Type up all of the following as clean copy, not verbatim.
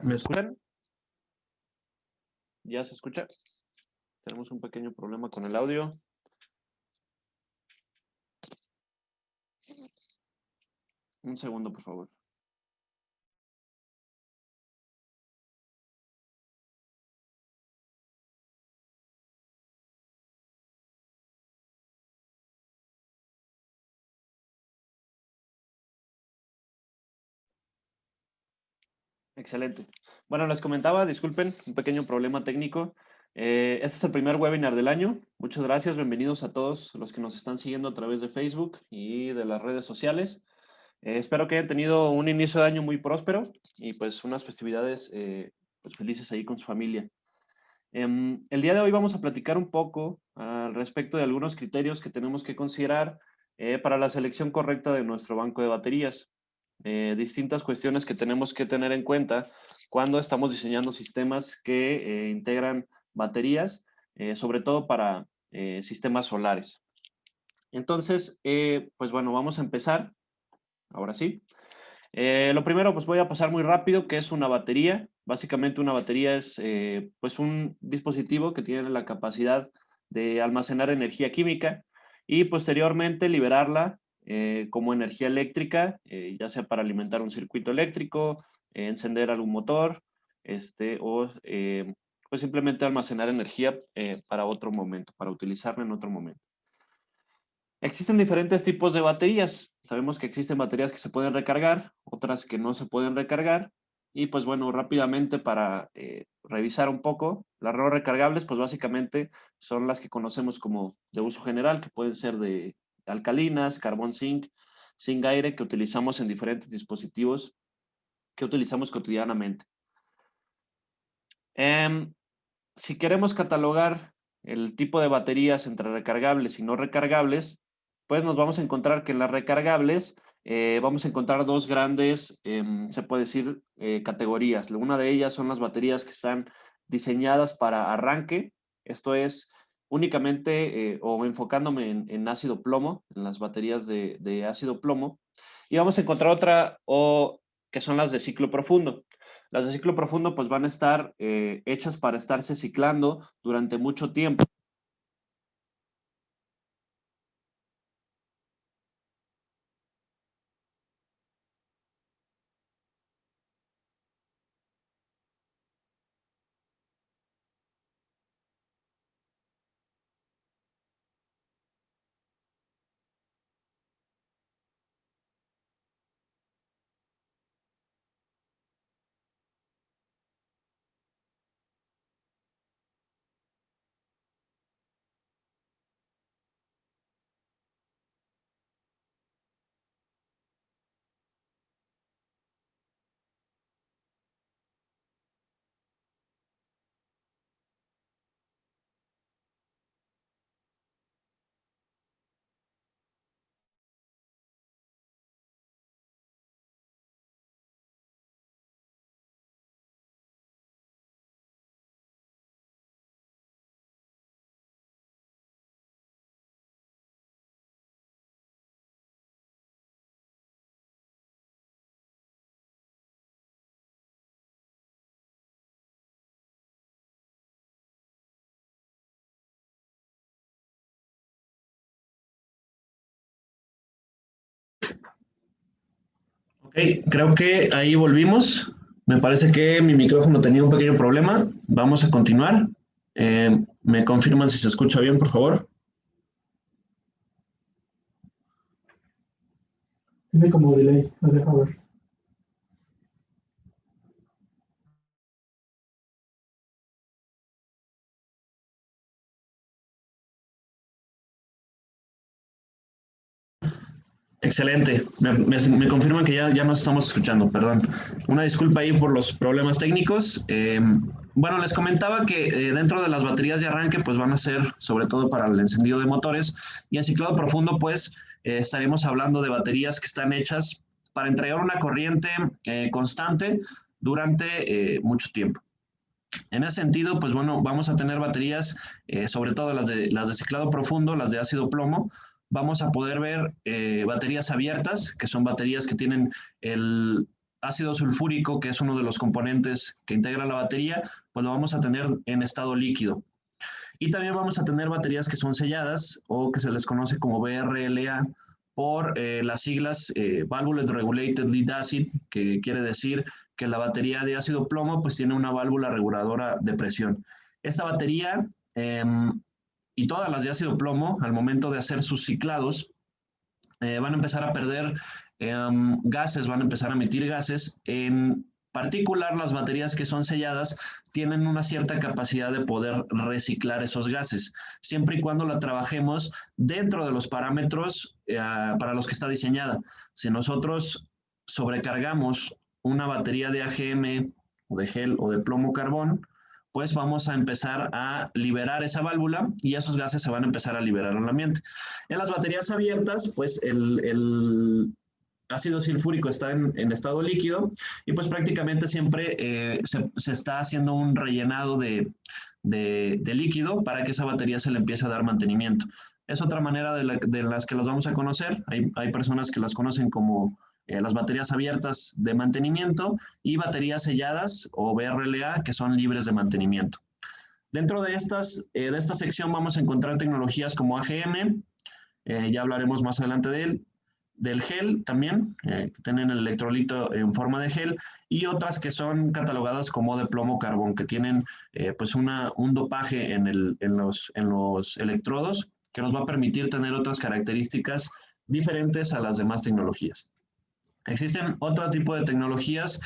¿Me escuchan? ¿Ya se escucha? Tenemos un pequeño problema con el audio. Un segundo, por favor. Excelente. Bueno, les comentaba, disculpen, un pequeño problema técnico. Este es el primer webinar del año. Muchas gracias, bienvenidos a todos los que nos están siguiendo a través de Facebook y de las redes sociales. Espero que hayan tenido un inicio de año muy próspero y pues unas festividades pues felices ahí con su familia. El día de hoy vamos a platicar un poco al respecto de algunos criterios que tenemos que considerar para la selección correcta de nuestro banco de baterías. Distintas cuestiones que tenemos que tener en cuenta cuando estamos diseñando sistemas que integran baterías, sobre todo para sistemas solares. Entonces, pues bueno, vamos a empezar. Ahora sí. Lo primero, pues voy a pasar muy rápido, ¿qué es una batería? Básicamente una batería es pues un dispositivo que tiene la capacidad de almacenar energía química y posteriormente liberarla como energía eléctrica, ya sea para alimentar un circuito eléctrico, encender algún motor, o pues simplemente almacenar energía para otro momento, para utilizarla en otro momento. Existen diferentes tipos de baterías. Sabemos que existen baterías que se pueden recargar, otras que no se pueden recargar. Y pues bueno, rápidamente para revisar un poco, las no recargables pues básicamente son las que conocemos como de uso general, que pueden ser de alcalinas, carbón zinc, zinc aire, que utilizamos en diferentes dispositivos que utilizamos cotidianamente. Si queremos catalogar el tipo de baterías entre recargables y no recargables, pues nos vamos a encontrar que en las recargables vamos a encontrar dos grandes, se puede decir, categorías. Una de ellas son las baterías que están diseñadas para arranque, esto es únicamente o enfocándome en ácido plomo, en las baterías de ácido plomo, y vamos a encontrar otra que son las de ciclo profundo. Las de ciclo profundo pues van a estar hechas para estarse ciclando durante mucho tiempo. Ok, creo que ahí volvimos. Me parece que mi micrófono tenía un pequeño problema. Vamos a continuar. ¿Me confirman si se escucha bien, por favor? Tiene como delay, no deja ver. Excelente. Me confirman que ya nos estamos escuchando, perdón. Una disculpa ahí por los problemas técnicos. Bueno, les comentaba que dentro de las baterías de arranque, pues van a ser sobre todo para el encendido de motores. Y en ciclado profundo, pues estaremos hablando de baterías que están hechas para entregar una corriente constante durante mucho tiempo. En ese sentido, pues bueno, vamos a tener baterías, sobre todo las de ciclado profundo, las de ácido plomo. Vamos a poder ver baterías abiertas, que son baterías que tienen el ácido sulfúrico, que es uno de los componentes que integra la batería, pues lo vamos a tener en estado líquido. Y también vamos a tener baterías que son selladas o que se les conoce como BRLA por las siglas Valvular Regulated Lead Acid, que quiere decir que la batería de ácido plomo pues tiene una válvula reguladora de presión. Esta batería y todas las de ácido plomo, al momento de hacer sus ciclados, van a empezar a perder gases, van a empezar a emitir gases. En particular, las baterías que son selladas tienen una cierta capacidad de poder reciclar esos gases, siempre y cuando la trabajemos dentro de los parámetros para los que está diseñada. Si nosotros sobrecargamos una batería de AGM o de gel o de plomo carbón, pues vamos a empezar a liberar esa válvula y esos gases se van a empezar a liberar al ambiente. En las baterías abiertas, pues el ácido sulfúrico está en estado líquido y pues prácticamente siempre se está haciendo un rellenado de líquido para que esa batería se le empiece a dar mantenimiento. Es otra manera de las que las vamos a conocer. Hay personas que las conocen como las baterías abiertas de mantenimiento y baterías selladas o BRLA que son libres de mantenimiento. Dentro de esta sección vamos a encontrar tecnologías como AGM, ya hablaremos más adelante de él, del gel también, que tienen el electrolito en forma de gel, y otras que son catalogadas como de plomo carbón, que tienen pues un dopaje en los electrodos que nos va a permitir tener otras características diferentes a las demás tecnologías. Existen otro tipo de tecnologías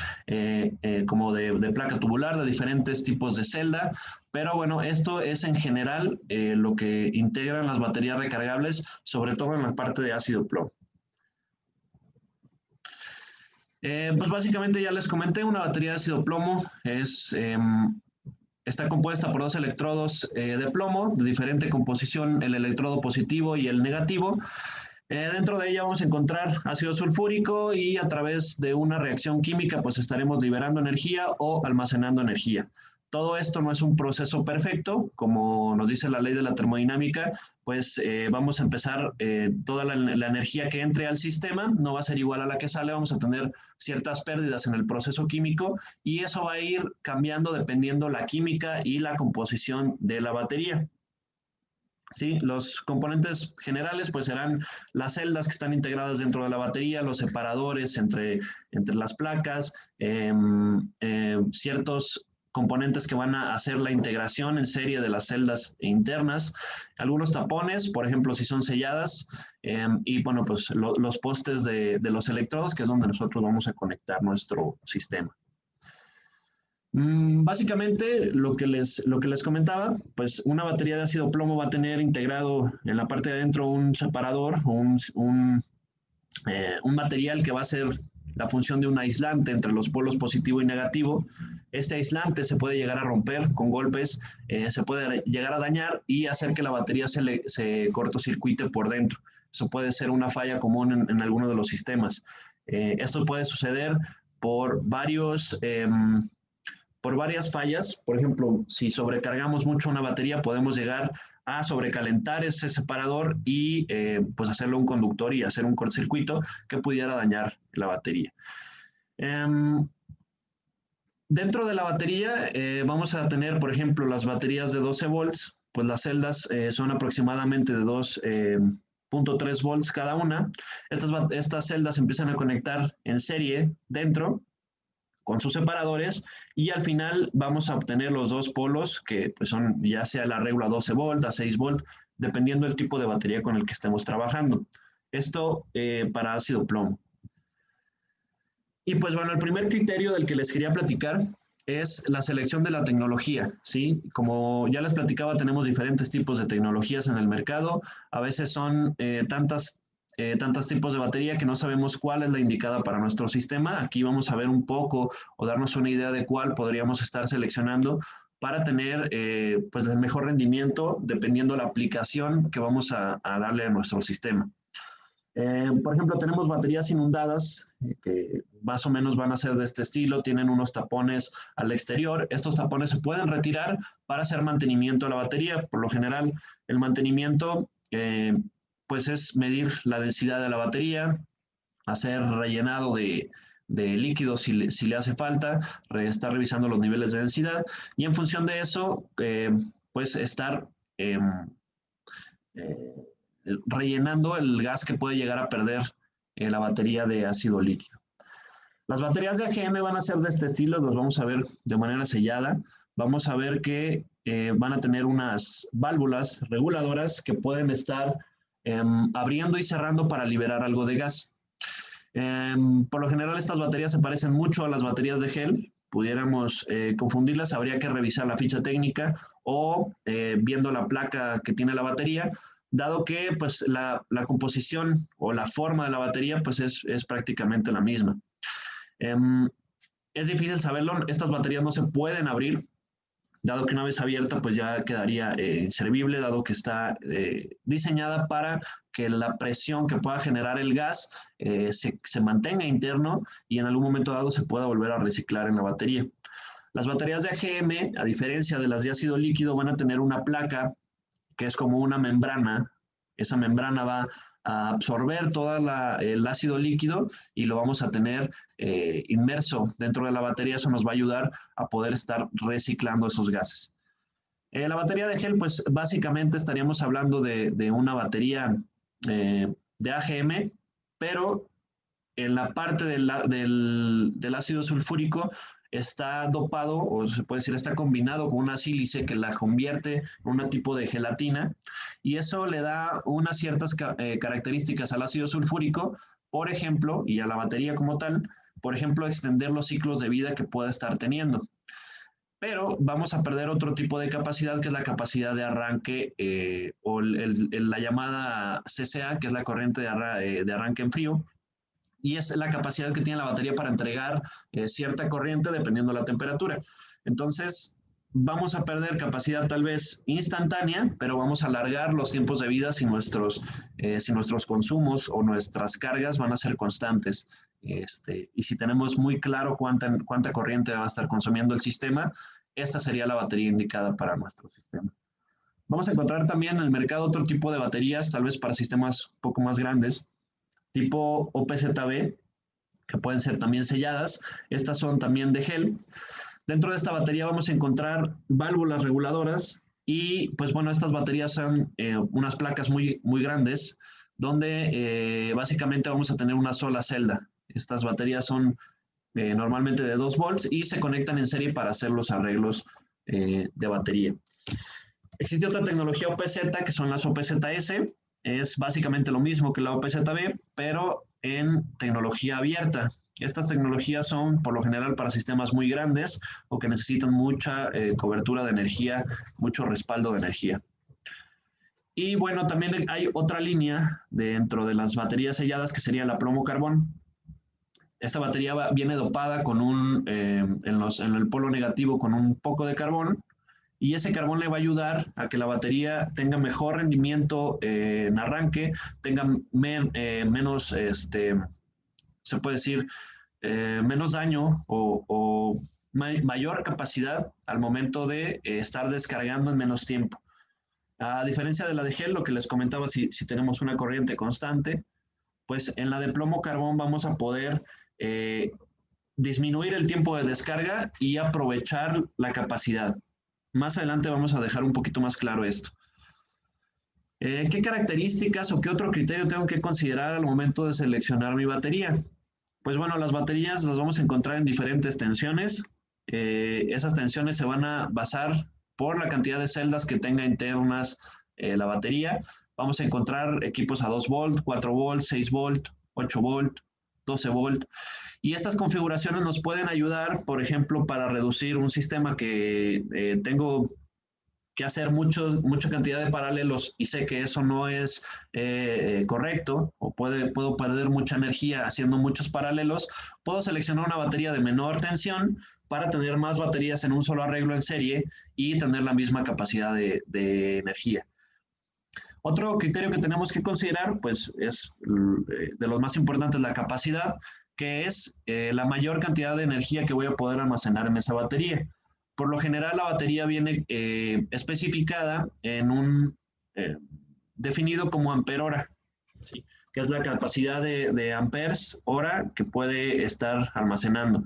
como de placa tubular, de diferentes tipos de celda, pero bueno, esto es en general lo que integran las baterías recargables, sobre todo en la parte de ácido plomo. Pues básicamente ya les comenté, una batería de ácido plomo está compuesta por dos electrodos de plomo, de diferente composición, el electrodo positivo y el negativo. Dentro de ella vamos a encontrar ácido sulfúrico y a través de una reacción química pues estaremos liberando energía o almacenando energía. Todo esto no es un proceso perfecto, como nos dice la ley de la termodinámica, pues vamos a empezar toda la energía que entre al sistema, no va a ser igual a la que sale, vamos a tener ciertas pérdidas en el proceso químico y eso va a ir cambiando dependiendo la química y la composición de la batería. ¿Sí? Los componentes generales pues serán las celdas que están integradas dentro de la batería, los separadores entre las placas, ciertos componentes que van a hacer la integración en serie de las celdas internas, algunos tapones, por ejemplo, si son selladas, y bueno, pues los postes de los electrodos, que es donde nosotros vamos a conectar nuestro sistema. Básicamente, lo que les comentaba, pues una batería de ácido plomo va a tener integrado en la parte de adentro un separador, un material que va a ser la función de un aislante entre los polos positivo y negativo. Este aislante se puede llegar a romper con golpes, se puede llegar a dañar y hacer que la batería se cortocircuite por dentro. Eso puede ser una falla común en alguno de los sistemas. Esto puede suceder por varias fallas. Por ejemplo, si sobrecargamos mucho una batería, podemos llegar a sobrecalentar ese separador y pues hacerlo un conductor y hacer un cortocircuito que pudiera dañar la batería. Dentro de la batería vamos a tener, por ejemplo, las baterías de 12 volts, pues las celdas son aproximadamente de 2.3 volts cada una. Estas celdas empiezan a conectar en serie dentro con sus separadores y al final vamos a obtener los dos polos que pues son ya sea la regla a 12 volt, a 6 volt, dependiendo del tipo de batería con el que estemos trabajando. Esto para ácido plomo. Y pues bueno, el primer criterio del que les quería platicar es la selección de la tecnología, ¿sí? Como ya les platicaba, tenemos diferentes tipos de tecnologías en el mercado. A veces son tantos tipos de batería que no sabemos cuál es la indicada para nuestro sistema. Aquí vamos a ver un poco o darnos una idea de cuál podríamos estar seleccionando para tener pues el mejor rendimiento dependiendo la aplicación que vamos a darle a nuestro sistema. Por ejemplo, tenemos baterías inundadas que más o menos van a ser de este estilo, tienen unos tapones al exterior. Estos tapones se pueden retirar para hacer mantenimiento a la batería. Por lo general, el mantenimiento pues es medir la densidad de la batería, hacer rellenado de de líquido si le hace falta, está revisando los niveles de densidad y en función de eso, pues estar rellenando el gas que puede llegar a perder la batería de ácido líquido. Las baterías de AGM van a ser de este estilo, las vamos a ver de manera sellada. Vamos a ver que van a tener unas válvulas reguladoras que pueden estar abriendo y cerrando para liberar algo de gas. Por lo general estas baterías se parecen mucho a las baterías de gel. Pudiéramos confundirlas, habría que revisar la ficha técnica o viendo la placa que tiene la batería, dado que pues, la composición o la forma de la batería pues, es prácticamente la misma. Es difícil saberlo, estas baterías no se pueden abrir, dado que una vez abierta pues ya quedaría inservible, dado que está diseñada para que la presión que pueda generar el gas se mantenga interno y en algún momento dado se pueda volver a reciclar en la batería. Las baterías de AGM, a diferencia de las de ácido líquido, van a tener una placa que es como una membrana. Esa membrana va a absorber todo el ácido líquido y lo vamos a tener inmerso dentro de la batería. Eso nos va a ayudar a poder estar reciclando esos gases. La batería de gel, pues básicamente estaríamos hablando de una batería de AGM, pero en la parte del ácido sulfúrico está dopado, o se puede decir, está combinado con una sílice que la convierte en un tipo de gelatina, y eso le da unas ciertas características al ácido sulfúrico, por ejemplo, y a la batería como tal, por ejemplo, extender los ciclos de vida que pueda estar teniendo. Pero vamos a perder otro tipo de capacidad, que es la capacidad de arranque o la llamada CCA, que es la corriente de arranque en frío, y es la capacidad que tiene la batería para entregar cierta corriente dependiendo de la temperatura. Entonces, vamos a perder capacidad tal vez instantánea, pero vamos a alargar los tiempos de vida si nuestros consumos o nuestras cargas van a ser constantes. Y si tenemos muy claro cuánta corriente va a estar consumiendo el sistema, esta sería la batería indicada para nuestro sistema. Vamos a encontrar también en el mercado otro tipo de baterías, tal vez para sistemas un poco más grandes, tipo OPZB, que pueden ser también selladas. Estas son también de gel. Dentro de esta batería vamos a encontrar válvulas reguladoras y, pues bueno, estas baterías son unas placas muy, muy grandes donde básicamente vamos a tener una sola celda. Estas baterías son normalmente de 2 volts y se conectan en serie para hacer los arreglos de batería. Existe otra tecnología OPZ que son las OPZS. Es básicamente lo mismo que la OPZB, pero en tecnología abierta. Estas tecnologías son por lo general para sistemas muy grandes o que necesitan mucha cobertura de energía, mucho respaldo de energía. Y bueno, también hay otra línea dentro de las baterías selladas que sería la plomo-carbón. Esta batería viene dopada con en el polo negativo con un poco de carbón, y ese carbón le va a ayudar a que la batería tenga mejor rendimiento en arranque, tenga menos, se puede decir, menos daño o mayor capacidad al momento de estar descargando en menos tiempo. A diferencia de la de gel, lo que les comentaba, si tenemos una corriente constante, pues en la de plomo-carbón vamos a poder disminuir el tiempo de descarga y aprovechar la capacidad. Más adelante vamos a dejar un poquito más claro esto. ¿Qué características o qué otro criterio tengo que considerar al momento de seleccionar mi batería? Pues bueno, las baterías las vamos a encontrar en diferentes tensiones. Esas tensiones se van a basar por la cantidad de celdas que tenga internas la batería. Vamos a encontrar equipos a 2 volt, 4 volt, 6 volt, 8 volt, 12 volt. Y estas configuraciones nos pueden ayudar, por ejemplo, para reducir un sistema que tengo que hacer mucha cantidad de paralelos y sé que eso no es correcto o puedo perder mucha energía haciendo muchos paralelos. Puedo seleccionar una batería de menor tensión para tener más baterías en un solo arreglo en serie y tener la misma capacidad de energía. Otro criterio que tenemos que considerar, pues es de los más importantes, la capacidad, que es la mayor cantidad de energía que voy a poder almacenar en esa batería. Por lo general, la batería viene especificada en definido como amperhora, ¿sí? que es la capacidad de amperes hora que puede estar almacenando.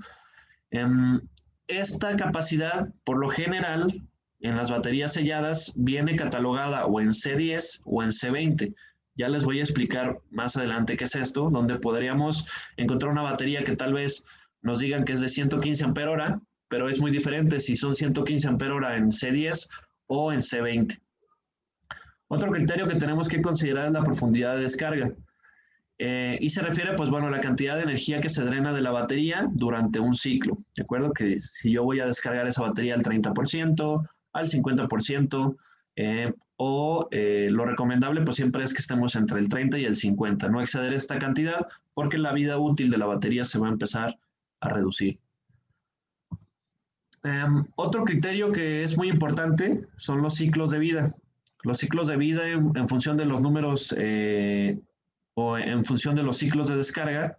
Esta capacidad, por lo general, en las baterías selladas, viene catalogada o en C10 o en C20. Ya les voy a explicar más adelante qué es esto, donde podríamos encontrar una batería que tal vez nos digan que es de 115 ampere hora, pero es muy diferente si son 115 ampere hora en C10 o en C20. Otro criterio que tenemos que considerar es la profundidad de descarga. Y se refiere, pues bueno, a la cantidad de energía que se drena de la batería durante un ciclo. ¿De acuerdo? Que si yo voy a descargar esa batería al 30%, al 50%, lo recomendable pues siempre es que estemos entre el 30 y el 50, no exceder esta cantidad porque la vida útil de la batería se va a empezar a reducir. Otro criterio que es muy importante son los ciclos de vida. Los ciclos de vida en función de los números o en función de los ciclos de descarga,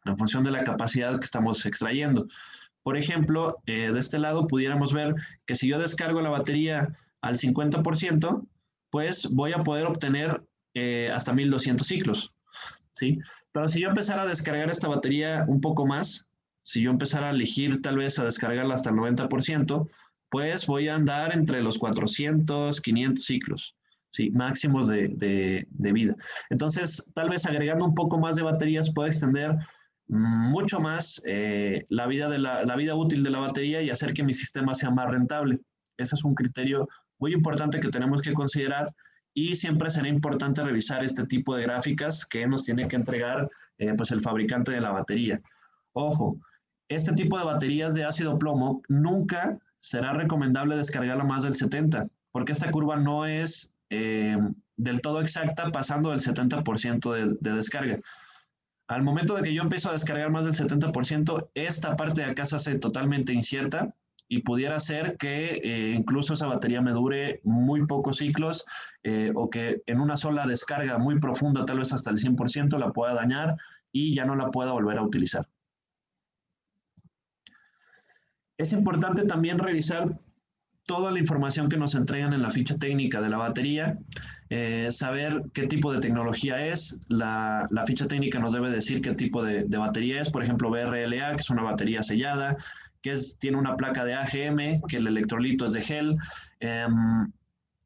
en función de la capacidad que estamos extrayendo. Por ejemplo, de este lado pudiéramos ver que si yo descargo la batería al 50%, pues voy a poder obtener hasta 1200 ciclos, ¿sí? Pero si yo empezara a descargar esta batería un poco más, si yo empezara a elegir tal vez a descargarla hasta el 90%, pues voy a andar entre los 400, 500 ciclos, ¿sí? Máximos de vida. Entonces, tal vez agregando un poco más de baterías puedo extender mucho más la vida útil de la batería y hacer que mi sistema sea más rentable. Ese es un criterio muy importante que tenemos que considerar y siempre será importante revisar este tipo de gráficas que nos tiene que entregar pues el fabricante de la batería. Ojo, este tipo de baterías de ácido plomo nunca será recomendable descargarla más del 70, porque esta curva no es del todo exacta pasando del 70% de descarga. Al momento de que yo empiezo a descargar más del 70%, esta parte de acá se hace totalmente incierta y pudiera ser que incluso esa batería me dure muy pocos ciclos o que en una sola descarga muy profunda, tal vez hasta el 100%, la pueda dañar y ya no la pueda volver a utilizar. Es importante también revisar toda la información que nos entregan en la ficha técnica de la batería, saber qué tipo de tecnología es. La ficha técnica nos debe decir qué tipo de batería es, por ejemplo, BRLA, que es una batería sellada, tiene una placa de AGM, que el electrolito es de gel.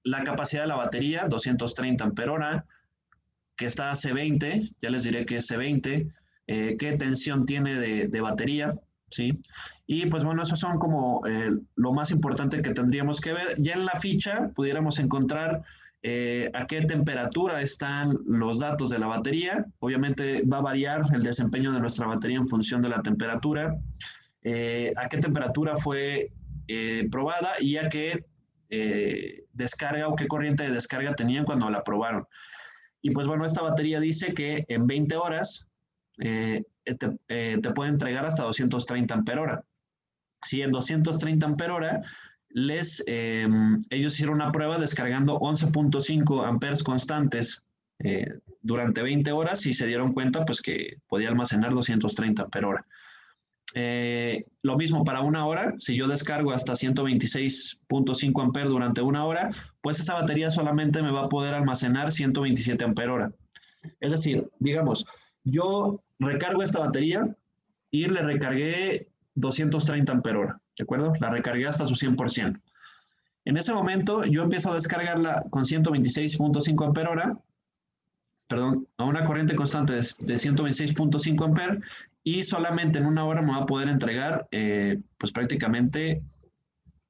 La capacidad de la batería, 230 ampere hora, que está a C20, ya les diré que es C20, qué tensión tiene de batería, ¿sí? Y pues bueno, esos son como lo más importante que tendríamos que ver. Ya en la ficha pudiéramos encontrar a qué temperatura están los datos de la batería. Obviamente va a variar el desempeño de nuestra batería en función de la temperatura, a qué temperatura fue probada y a qué descarga o qué corriente de descarga tenían cuando la probaron. Y pues bueno, esta batería dice que en 20 horas te puede entregar hasta 230 ampere hora. Si en 230 ampere hora ellos hicieron una prueba descargando 11.5 amperes constantes durante 20 horas y se dieron cuenta pues que podía almacenar 230 ampere hora. Lo mismo para una hora, si yo descargo hasta 126.5 amperes durante una hora, pues esa batería solamente me va a poder almacenar 127 ampere hora. Es decir, digamos, yo recargo esta batería y le recargué 230 ampere hora, ¿de acuerdo? La recargué hasta su 100%. En ese momento yo empiezo a descargarla con 126.5 ampere hora, perdón, a una corriente constante de 126.5 amperes y solamente en una hora me va a poder entregar, pues prácticamente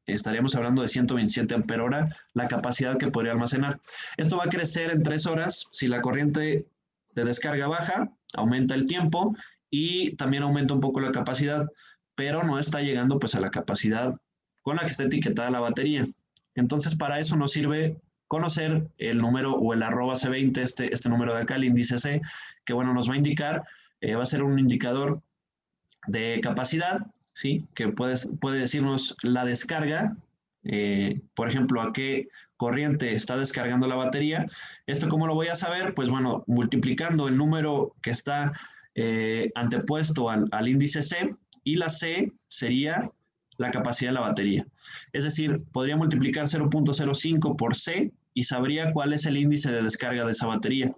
estaríamos hablando de 127 ampere hora, la capacidad que podría almacenar. Esto va a crecer en 3 horas. Si la corriente de descarga baja, aumenta el tiempo y también aumenta un poco la capacidad, pero no está llegando pues a la capacidad con la que está etiquetada la batería. Entonces, para eso nos sirve conocer el número o el @C20, este número de acá, el índice C, que bueno, nos va a indicar, va a ser un indicador de capacidad, ¿sí? Que puede decirnos la descarga, por ejemplo, a qué corriente está descargando la batería. ¿Esto cómo lo voy a saber? Pues bueno, multiplicando el número que está antepuesto al índice C, y la C sería la capacidad de la batería. Es decir, podría multiplicar 0.05 por C y sabría cuál es el índice de descarga de esa batería.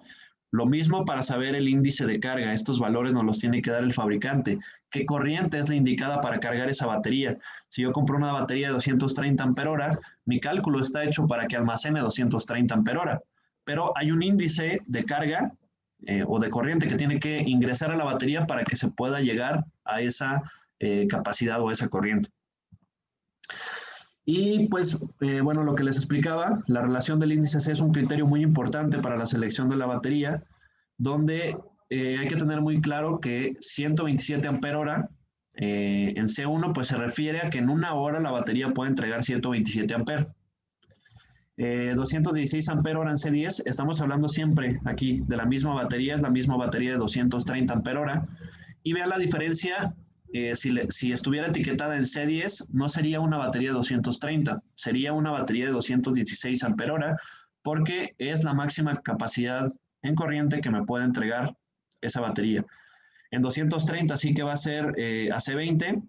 Lo mismo para saber el índice de carga. Estos valores nos los tiene que dar el fabricante. ¿Qué corriente es la indicada para cargar esa batería? Si yo compro una batería de 230 ampere-hora, mi cálculo está hecho para que almacene 230 ampere-hora. Pero hay un índice de carga o de corriente que tiene que ingresar a la batería para que se pueda llegar a esa capacidad o esa corriente. Y pues, bueno, lo que les explicaba, la relación del índice C es un criterio muy importante para la selección de la batería, donde hay que tener muy claro que 127 ampere-hora en C1 pues se refiere a que en una hora la batería puede entregar 127 amperes. 216 ampere-hora en C10, estamos hablando siempre aquí de la misma batería, es la misma batería de 230 ampere-hora. Y vean la diferencia, si estuviera etiquetada en C10, no sería una batería de 230, sería una batería de 216 ampere-hora, porque es la máxima capacidad en corriente que me puede entregar esa batería. En 230 sí que va a ser AC20,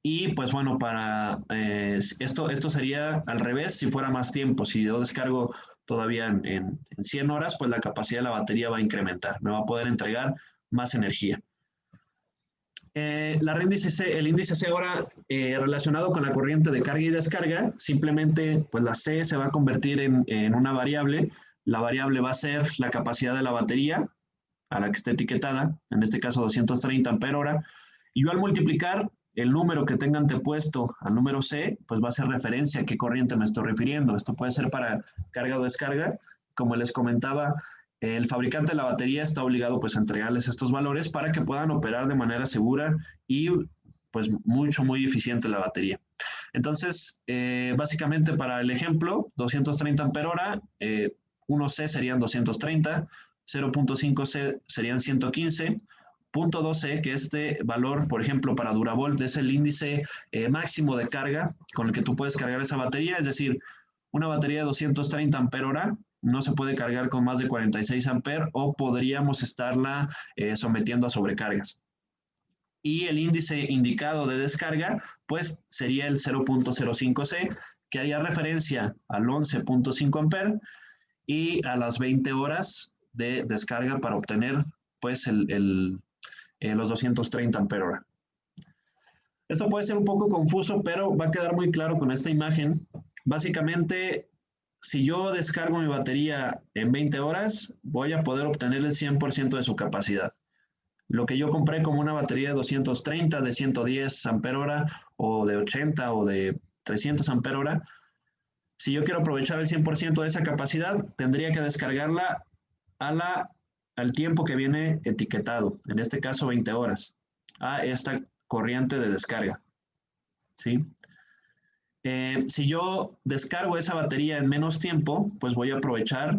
y pues bueno, esto sería al revés si fuera más tiempo. Si yo descargo todavía en 100 horas, pues la capacidad de la batería va a incrementar, me va a poder entregar más energía. El índice C ahora relacionado con la corriente de carga y descarga, simplemente pues la C se va a convertir en una variable. La variable va a ser la capacidad de la batería a la que esté etiquetada, en este caso 230 ampere-hora, y yo al multiplicar el número que tenga antepuesto al número C, pues va a ser referencia a qué corriente me estoy refiriendo. Esto puede ser para carga o descarga. Como les comentaba, el fabricante de la batería está obligado pues a entregarles estos valores para que puedan operar de manera segura y pues muy eficiente la batería. Entonces, básicamente para el ejemplo, 230 ampere-hora, 1C serían 230, 0.5C serían 115, 0.2C, que este valor, por ejemplo, para Duravolt es el índice máximo de carga con el que tú puedes cargar esa batería, es decir, una batería de 230 ampere-hora no se puede cargar con más de 46 amperes o podríamos estarla sometiendo a sobrecargas. Y el índice indicado de descarga, pues sería el 0.05C, que haría referencia al 11.5 amperes y a las 20 horas de descarga para obtener pues los 230 ampere-hora. Esto puede ser un poco confuso, pero va a quedar muy claro con esta imagen. Básicamente, si yo descargo mi batería en 20 horas, voy a poder obtener el 100% de su capacidad. Lo que yo compré como una batería de 230, de 110 ampere-hora, o de 80 o de 300 ampere-hora, si yo quiero aprovechar el 100% de esa capacidad, tendría que descargarla al tiempo que viene etiquetado, en este caso 20 horas, a esta corriente de descarga. ¿Sí? Si yo descargo esa batería en menos tiempo, pues voy a aprovechar,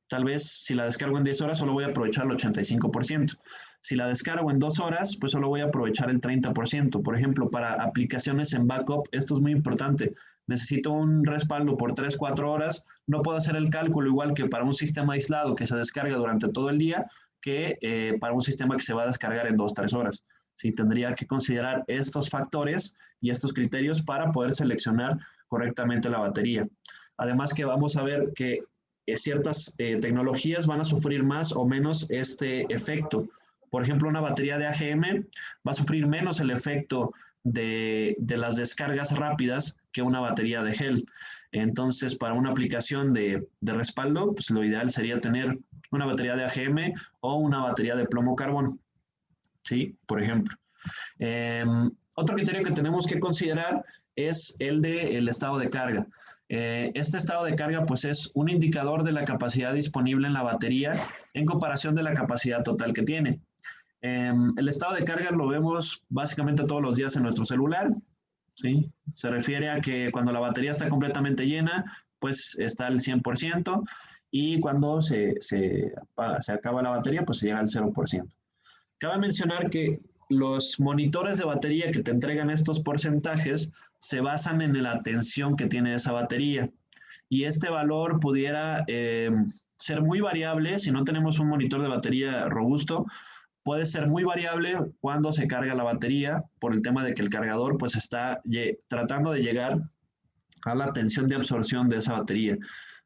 tal vez si la descargo en 10 horas, solo voy a aprovechar el 85%. Si la descargo en 2 horas, pues solo voy a aprovechar el 30%. Por ejemplo, para aplicaciones en backup, esto es muy importante. Necesito un respaldo por 3, 4 horas. No puedo hacer el cálculo igual que para un sistema aislado que se descarga durante todo el día, que para un sistema que se va a descargar en 2, 3 horas. Sí, tendría que considerar estos factores y estos criterios para poder seleccionar correctamente la batería. Además que vamos a ver que ciertas tecnologías van a sufrir más o menos este efecto. Por ejemplo, una batería de AGM va a sufrir menos el efecto de las descargas rápidas que una batería de gel. Entonces, para una aplicación de respaldo, pues lo ideal sería tener una batería de AGM o una batería de plomo-carbono. ¿Sí? Por ejemplo. Otro criterio que tenemos que considerar es el del estado de carga. Este estado de carga pues es un indicador de la capacidad disponible en la batería en comparación de la capacidad total que tiene. El estado de carga lo vemos básicamente todos los días en nuestro celular. ¿Sí? Se refiere a que cuando la batería está completamente llena, pues está al 100%, y cuando se acaba la batería, pues se llega al 0%. Cabe mencionar que los monitores de batería que te entregan estos porcentajes se basan en la tensión que tiene esa batería. Y este valor pudiera ser muy variable si no tenemos un monitor de batería robusto. Puede ser muy variable cuando se carga la batería por el tema de que el cargador pues está tratando de llegar a la tensión de absorción de esa batería.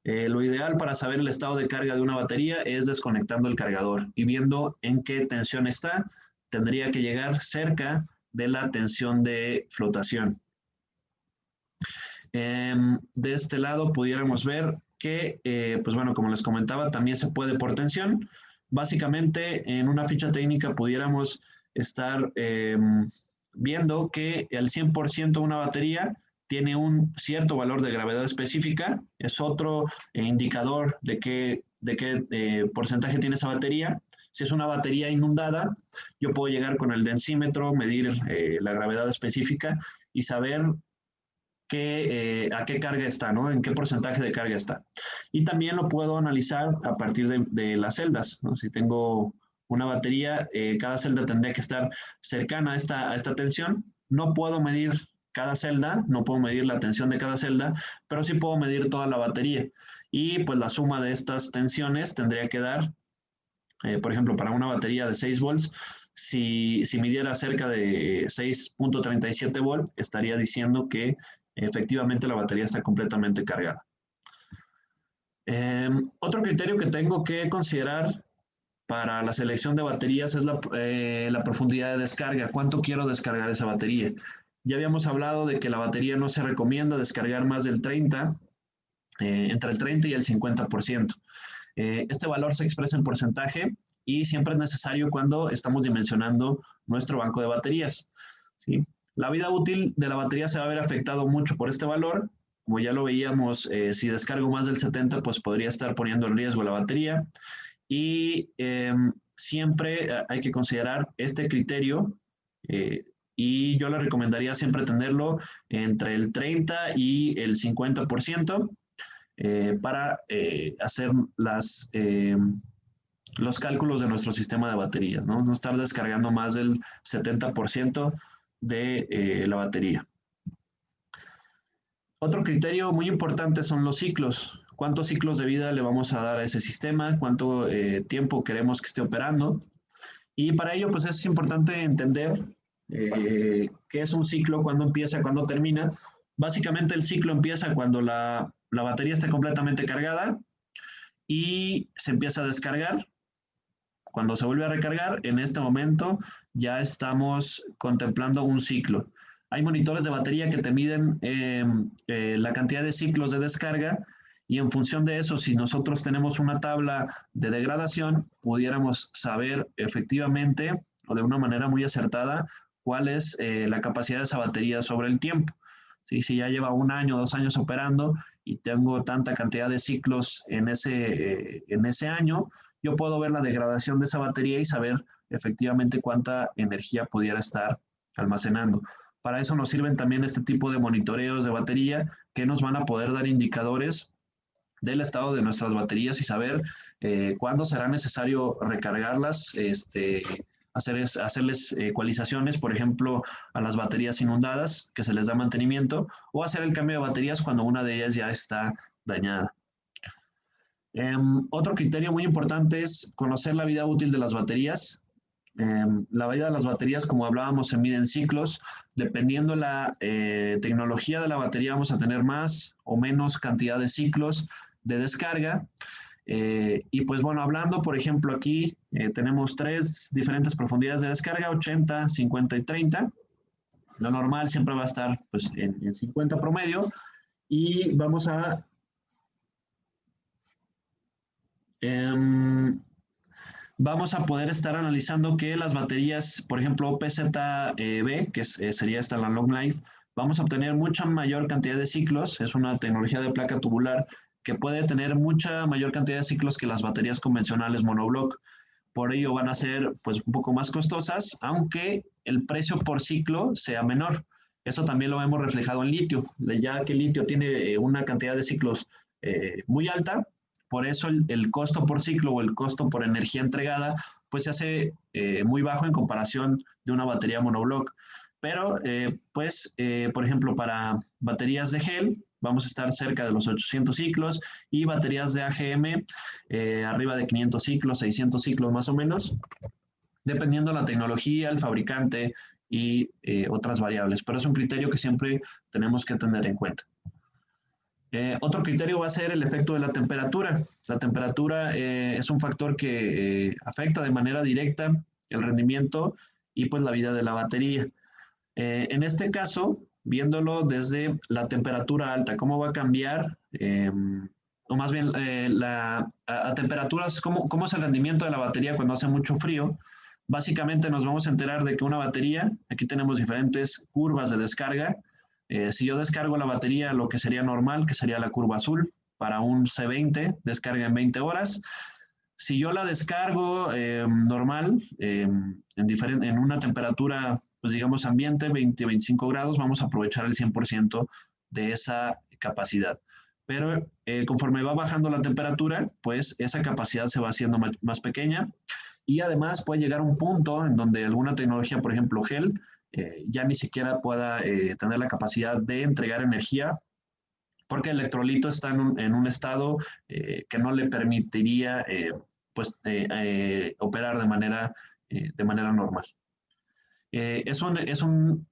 Lo ideal para saber el estado de carga de una batería es desconectando el cargador y viendo en qué tensión está. Tendría que llegar cerca de la tensión de flotación. De este lado pudiéramos ver que, pues bueno, como les comentaba, también se puede por tensión. Básicamente, en una ficha técnica pudiéramos estar viendo que el 100% de una batería tiene un cierto valor de gravedad específica, es otro indicador de qué porcentaje tiene esa batería. Si es una batería inundada, yo puedo llegar con el densímetro, medir la gravedad específica y saber a qué carga está, ¿no? En qué porcentaje de carga está. Y también lo puedo analizar a partir de las celdas, ¿no? Si tengo una batería, cada celda tendría que estar cercana a esta tensión. No puedo medir cada celda, no puedo medir la tensión de cada celda, pero sí puedo medir toda la batería. Y pues la suma de estas tensiones tendría que dar, por ejemplo, para una batería de 6 volts, si midiera cerca de 6.37 volts, estaría diciendo que efectivamente la batería está completamente cargada. Otro criterio que tengo que considerar para la selección de baterías es la profundidad de descarga. ¿Cuánto quiero descargar esa batería? Ya habíamos hablado de que la batería no se recomienda descargar más del 30, entre el 30 y el 50%. Este valor se expresa en porcentaje y siempre es necesario cuando estamos dimensionando nuestro banco de baterías, ¿sí? La vida útil de la batería se va a ver afectado mucho por este valor. Como ya lo veíamos, si descargo más del 70, pues podría estar poniendo en riesgo la batería. Y siempre hay que considerar este criterio y yo le recomendaría siempre tenerlo entre el 30 y el 50%. Para hacer los cálculos de nuestro sistema de baterías, ¿no? No estar descargando más del 70% de la batería. Otro criterio muy importante son los ciclos. ¿Cuántos ciclos de vida le vamos a dar a ese sistema? ¿Cuánto tiempo queremos que esté operando? Y para ello, pues es importante entender qué es un ciclo, cuándo empieza, cuándo termina. Básicamente el ciclo empieza cuando la batería está completamente cargada y se empieza a descargar. Cuando se vuelve a recargar, en este momento ya estamos contemplando un ciclo. Hay monitores de batería que te miden la cantidad de ciclos de descarga y en función de eso, si nosotros tenemos una tabla de degradación, pudiéramos saber efectivamente o de una manera muy acertada cuál es la capacidad de esa batería sobre el tiempo. ¿Sí? Si ya lleva 1 año, 2 años operando y tengo tanta cantidad de ciclos en ese año, yo puedo ver la degradación de esa batería y saber efectivamente cuánta energía pudiera estar almacenando. Para eso nos sirven también este tipo de monitoreos de batería que nos van a poder dar indicadores del estado de nuestras baterías y saber cuándo será necesario recargarlas, hacerles ecualizaciones, por ejemplo, a las baterías inundadas, que se les da mantenimiento, o hacer el cambio de baterías cuando una de ellas ya está dañada. Otro criterio muy importante es conocer la vida útil de las baterías. La vida de las baterías, como hablábamos, se mide en ciclos. Dependiendo la tecnología de la batería, vamos a tener más o menos cantidad de ciclos de descarga. Y pues bueno, hablando, por ejemplo, aquí tenemos 3 diferentes profundidades de descarga, 80, 50 y 30. Lo normal siempre va a estar pues, en 50 promedio. Y vamos a... vamos a poder estar analizando que las baterías, por ejemplo, PZB, que sería esta la Long Life, vamos a obtener mucha mayor cantidad de ciclos. Es una tecnología de placa tubular que puede tener mucha mayor cantidad de ciclos que las baterías convencionales monoblock. Por ello van a ser pues, un poco más costosas, aunque el precio por ciclo sea menor. Eso también lo hemos reflejado en litio, ya que el litio tiene una cantidad de ciclos muy alta. Por eso el costo por ciclo o el costo por energía entregada pues se hace muy bajo en comparación de una batería monoblock. Pero por ejemplo, para baterías de gel vamos a estar cerca de los 800 ciclos y baterías de AGM arriba de 500 ciclos, 600 ciclos más o menos, dependiendo de la tecnología, el fabricante y otras variables. Pero es un criterio que siempre tenemos que tener en cuenta. Otro criterio va a ser el efecto de la temperatura. La temperatura es un factor que afecta de manera directa el rendimiento y pues la vida de la batería. En este caso, viéndolo desde la temperatura alta, ¿cómo va a cambiar? O más bien, a temperaturas, ¿cómo es el rendimiento de la batería cuando hace mucho frío? Básicamente nos vamos a enterar de que una batería, aquí tenemos diferentes curvas de descarga. Si yo descargo la batería, lo que sería normal, que sería la curva azul, para un C20, descarga en 20 horas. Si yo la descargo normal, en una temperatura, pues digamos ambiente, 20-25 grados, vamos a aprovechar el 100% de esa capacidad. Pero conforme va bajando la temperatura, pues esa capacidad se va haciendo más pequeña y además puede llegar a un punto en donde alguna tecnología, por ejemplo, gel, ya ni siquiera pueda tener la capacidad de entregar energía porque el electrolito está en un estado que no le permitiría operar de manera normal. Es un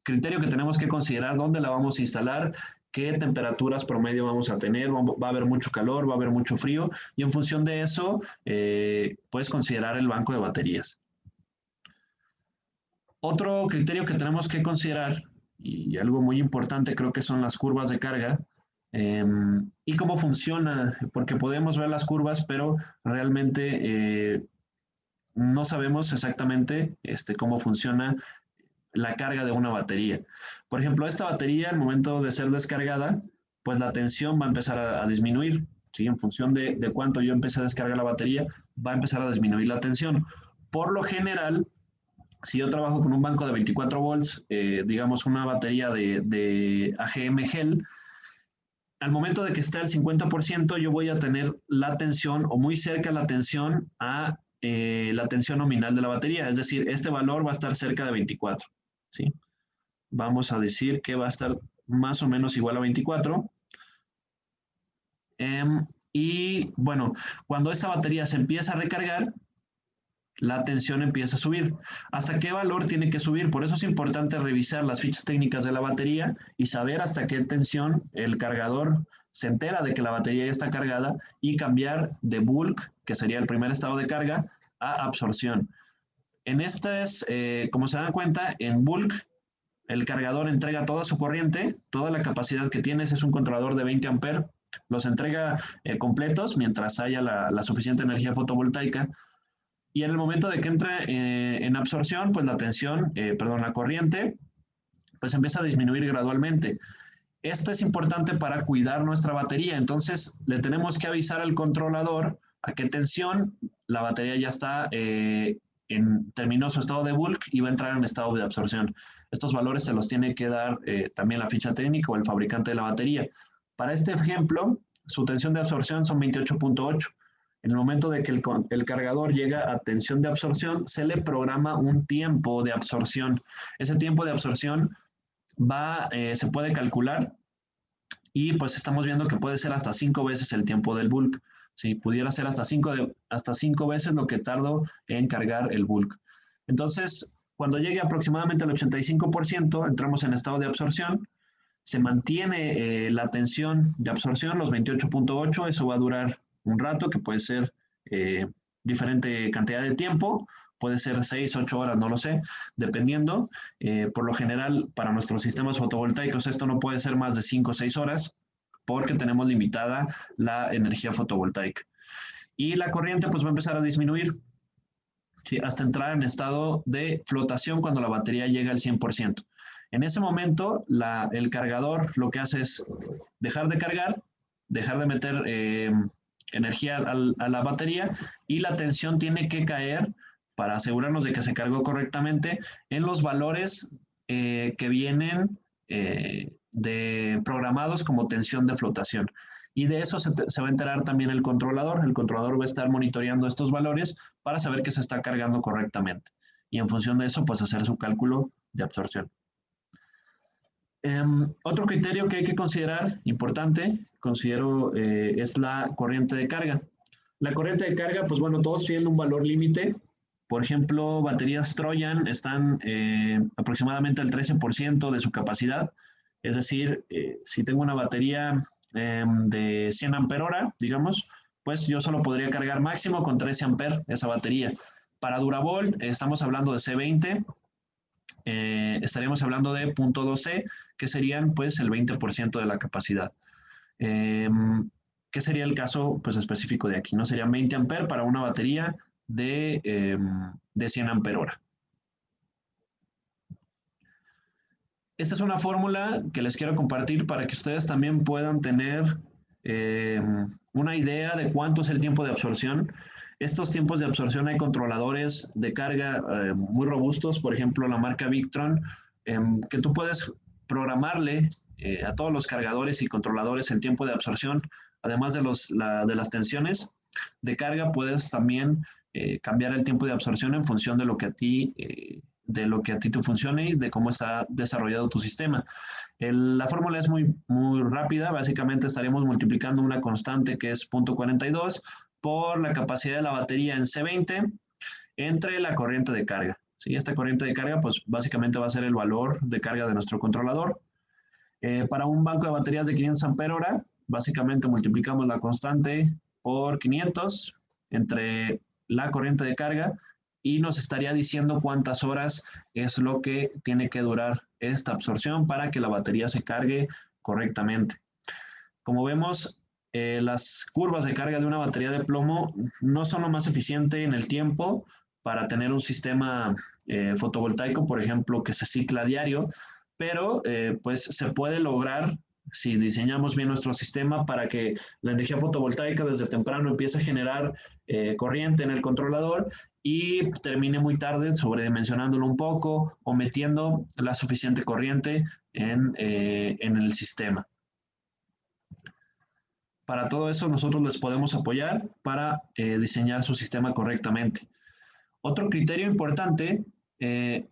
criterio que tenemos que considerar dónde la vamos a instalar, qué temperaturas promedio vamos a tener, va a haber mucho calor, va a haber mucho frío, y en función de eso puedes considerar el banco de baterías. Otro criterio que tenemos que considerar, y algo muy importante creo que son las curvas de carga, y cómo funciona, porque podemos ver las curvas, pero realmente no sabemos exactamente cómo funciona la carga de una batería. Por ejemplo, esta batería, al momento de ser descargada, pues la tensión va a empezar a disminuir, ¿sí? En función de cuánto yo empecé a descargar la batería, va a empezar a disminuir la tensión. Por lo general, si yo trabajo con un banco de 24 volts, digamos una batería de AGM gel, al momento de que esté al 50%, yo voy a tener la tensión o muy cerca la tensión a la tensión nominal de la batería. Es decir, este valor va a estar cerca de 24. ¿Sí? Vamos a decir que va a estar más o menos igual a 24. Y bueno, cuando esta batería se empieza a recargar, la tensión empieza a subir. ¿Hasta qué valor tiene que subir? Por eso es importante revisar las fichas técnicas de la batería y saber hasta qué tensión el cargador se entera de que la batería ya está cargada y cambiar de bulk, que sería el primer estado de carga, a absorción. En estas, como se dan cuenta, en bulk el cargador entrega toda su corriente, toda la capacidad que tienes es un controlador de 20 amperes, los entrega completos mientras haya la suficiente energía fotovoltaica. Y en el momento de que entre en absorción, pues la corriente, pues empieza a disminuir gradualmente. Esto es importante para cuidar nuestra batería. Entonces, le tenemos que avisar al controlador a qué tensión la batería ya está terminó su estado de bulk y va a entrar en estado de absorción. Estos valores se los tiene que dar también la ficha técnica o el fabricante de la batería. Para este ejemplo, su tensión de absorción son 28.8. En el momento de que el cargador llega a tensión de absorción, se le programa un tiempo de absorción. Ese tiempo de absorción se puede calcular y pues estamos viendo que puede ser hasta 5 veces el tiempo del bulk. ¿Sí? Pudiera ser hasta 5 veces lo que tardo en cargar el bulk. Entonces, cuando llegue aproximadamente al 85%, entramos en estado de absorción, se mantiene la tensión de absorción, los 28.8, eso va a durar un rato, que puede ser diferente cantidad de tiempo, puede ser 6, 8 horas, no lo sé, dependiendo. Por lo general, para nuestros sistemas fotovoltaicos, esto no puede ser más de 5 o 6 horas, porque tenemos limitada la energía fotovoltaica. Y la corriente pues va a empezar a disminuir, ¿sí? Hasta entrar en estado de flotación cuando la batería llega al 100%. En ese momento, el cargador lo que hace es dejar de cargar, dejar de meter energía a la batería y la tensión tiene que caer para asegurarnos de que se cargó correctamente en los valores que vienen programados como tensión de flotación. Y de eso se va a enterar también el controlador. El controlador va a estar monitoreando estos valores para saber que se está cargando correctamente. Y en función de eso, pues hacer su cálculo de absorción. Otro criterio que hay que considerar, importante, considero, es la corriente de carga. La corriente de carga, pues bueno, todos tienen un valor límite. Por ejemplo, baterías Trojan están aproximadamente al 13% de su capacidad. Es decir, si tengo una batería de 100 ampere hora, digamos, pues yo solo podría cargar máximo con 13 ampere esa batería. Para Duravolt estamos hablando de C20, estaríamos hablando de 0.2C, que serían pues el 20% de la capacidad. ¿Qué sería el caso pues, específico de aquí? ¿No? Serían 20 ampere para una batería de 100 ampere hora. Esta es una fórmula que les quiero compartir para que ustedes también puedan tener una idea de cuánto es el tiempo de absorción. Estos tiempos de absorción hay controladores de carga muy robustos, por ejemplo la marca Victron, que tú puedes programarle a todos los cargadores y controladores el tiempo de absorción, además de las tensiones de carga, puedes también cambiar el tiempo de absorción en función de lo que a ti te funcione y de cómo está desarrollado tu sistema. La fórmula es muy rápida, básicamente estaríamos multiplicando una constante que es 0.42 por la capacidad de la batería en C20 entre la corriente de carga. ¿Sí? Esta corriente de carga, pues básicamente va a ser el valor de carga de nuestro controlador. Para un banco de baterías de 500 ampere hora, básicamente multiplicamos la constante por 500 entre la corriente de carga y nos estaría diciendo cuántas horas es lo que tiene que durar esta absorción para que la batería se cargue correctamente. Como vemos, las curvas de carga de una batería de plomo no son lo más eficiente en el tiempo para tener un sistema fotovoltaico, por ejemplo, que se cicla a diario, pero pues se puede lograr si diseñamos bien nuestro sistema para que la energía fotovoltaica desde temprano empiece a generar corriente en el controlador y termine muy tarde sobredimensionándolo un poco o metiendo la suficiente corriente en el sistema. Para todo eso nosotros les podemos apoyar para diseñar su sistema correctamente. Otro criterio importante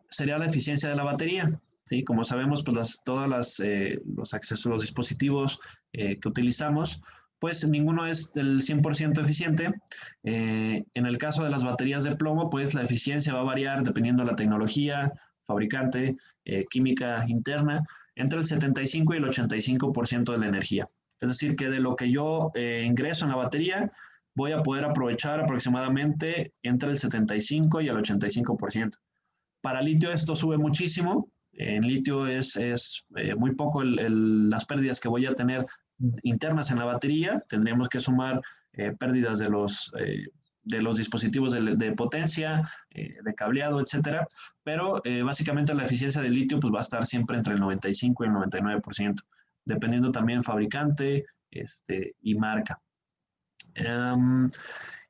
sería la eficiencia de la batería. ¿Sí? Como sabemos, pues todos los accesos, los dispositivos que utilizamos, pues ninguno es del 100% eficiente. En el caso de las baterías de plomo, pues la eficiencia va a variar dependiendo de la tecnología, fabricante, química interna, entre el 75 y el 85% de la energía. Es decir, que de lo que yo ingreso en la batería, voy a poder aprovechar aproximadamente entre el 75 y el 85%. Para litio esto sube muchísimo. En litio es muy poco las pérdidas que voy a tener internas en la batería. Tendríamos que sumar pérdidas de los dispositivos de potencia, de cableado, etcétera. Pero básicamente la eficiencia del litio pues, va a estar siempre entre el 95 y el 99%, dependiendo también fabricante y marca.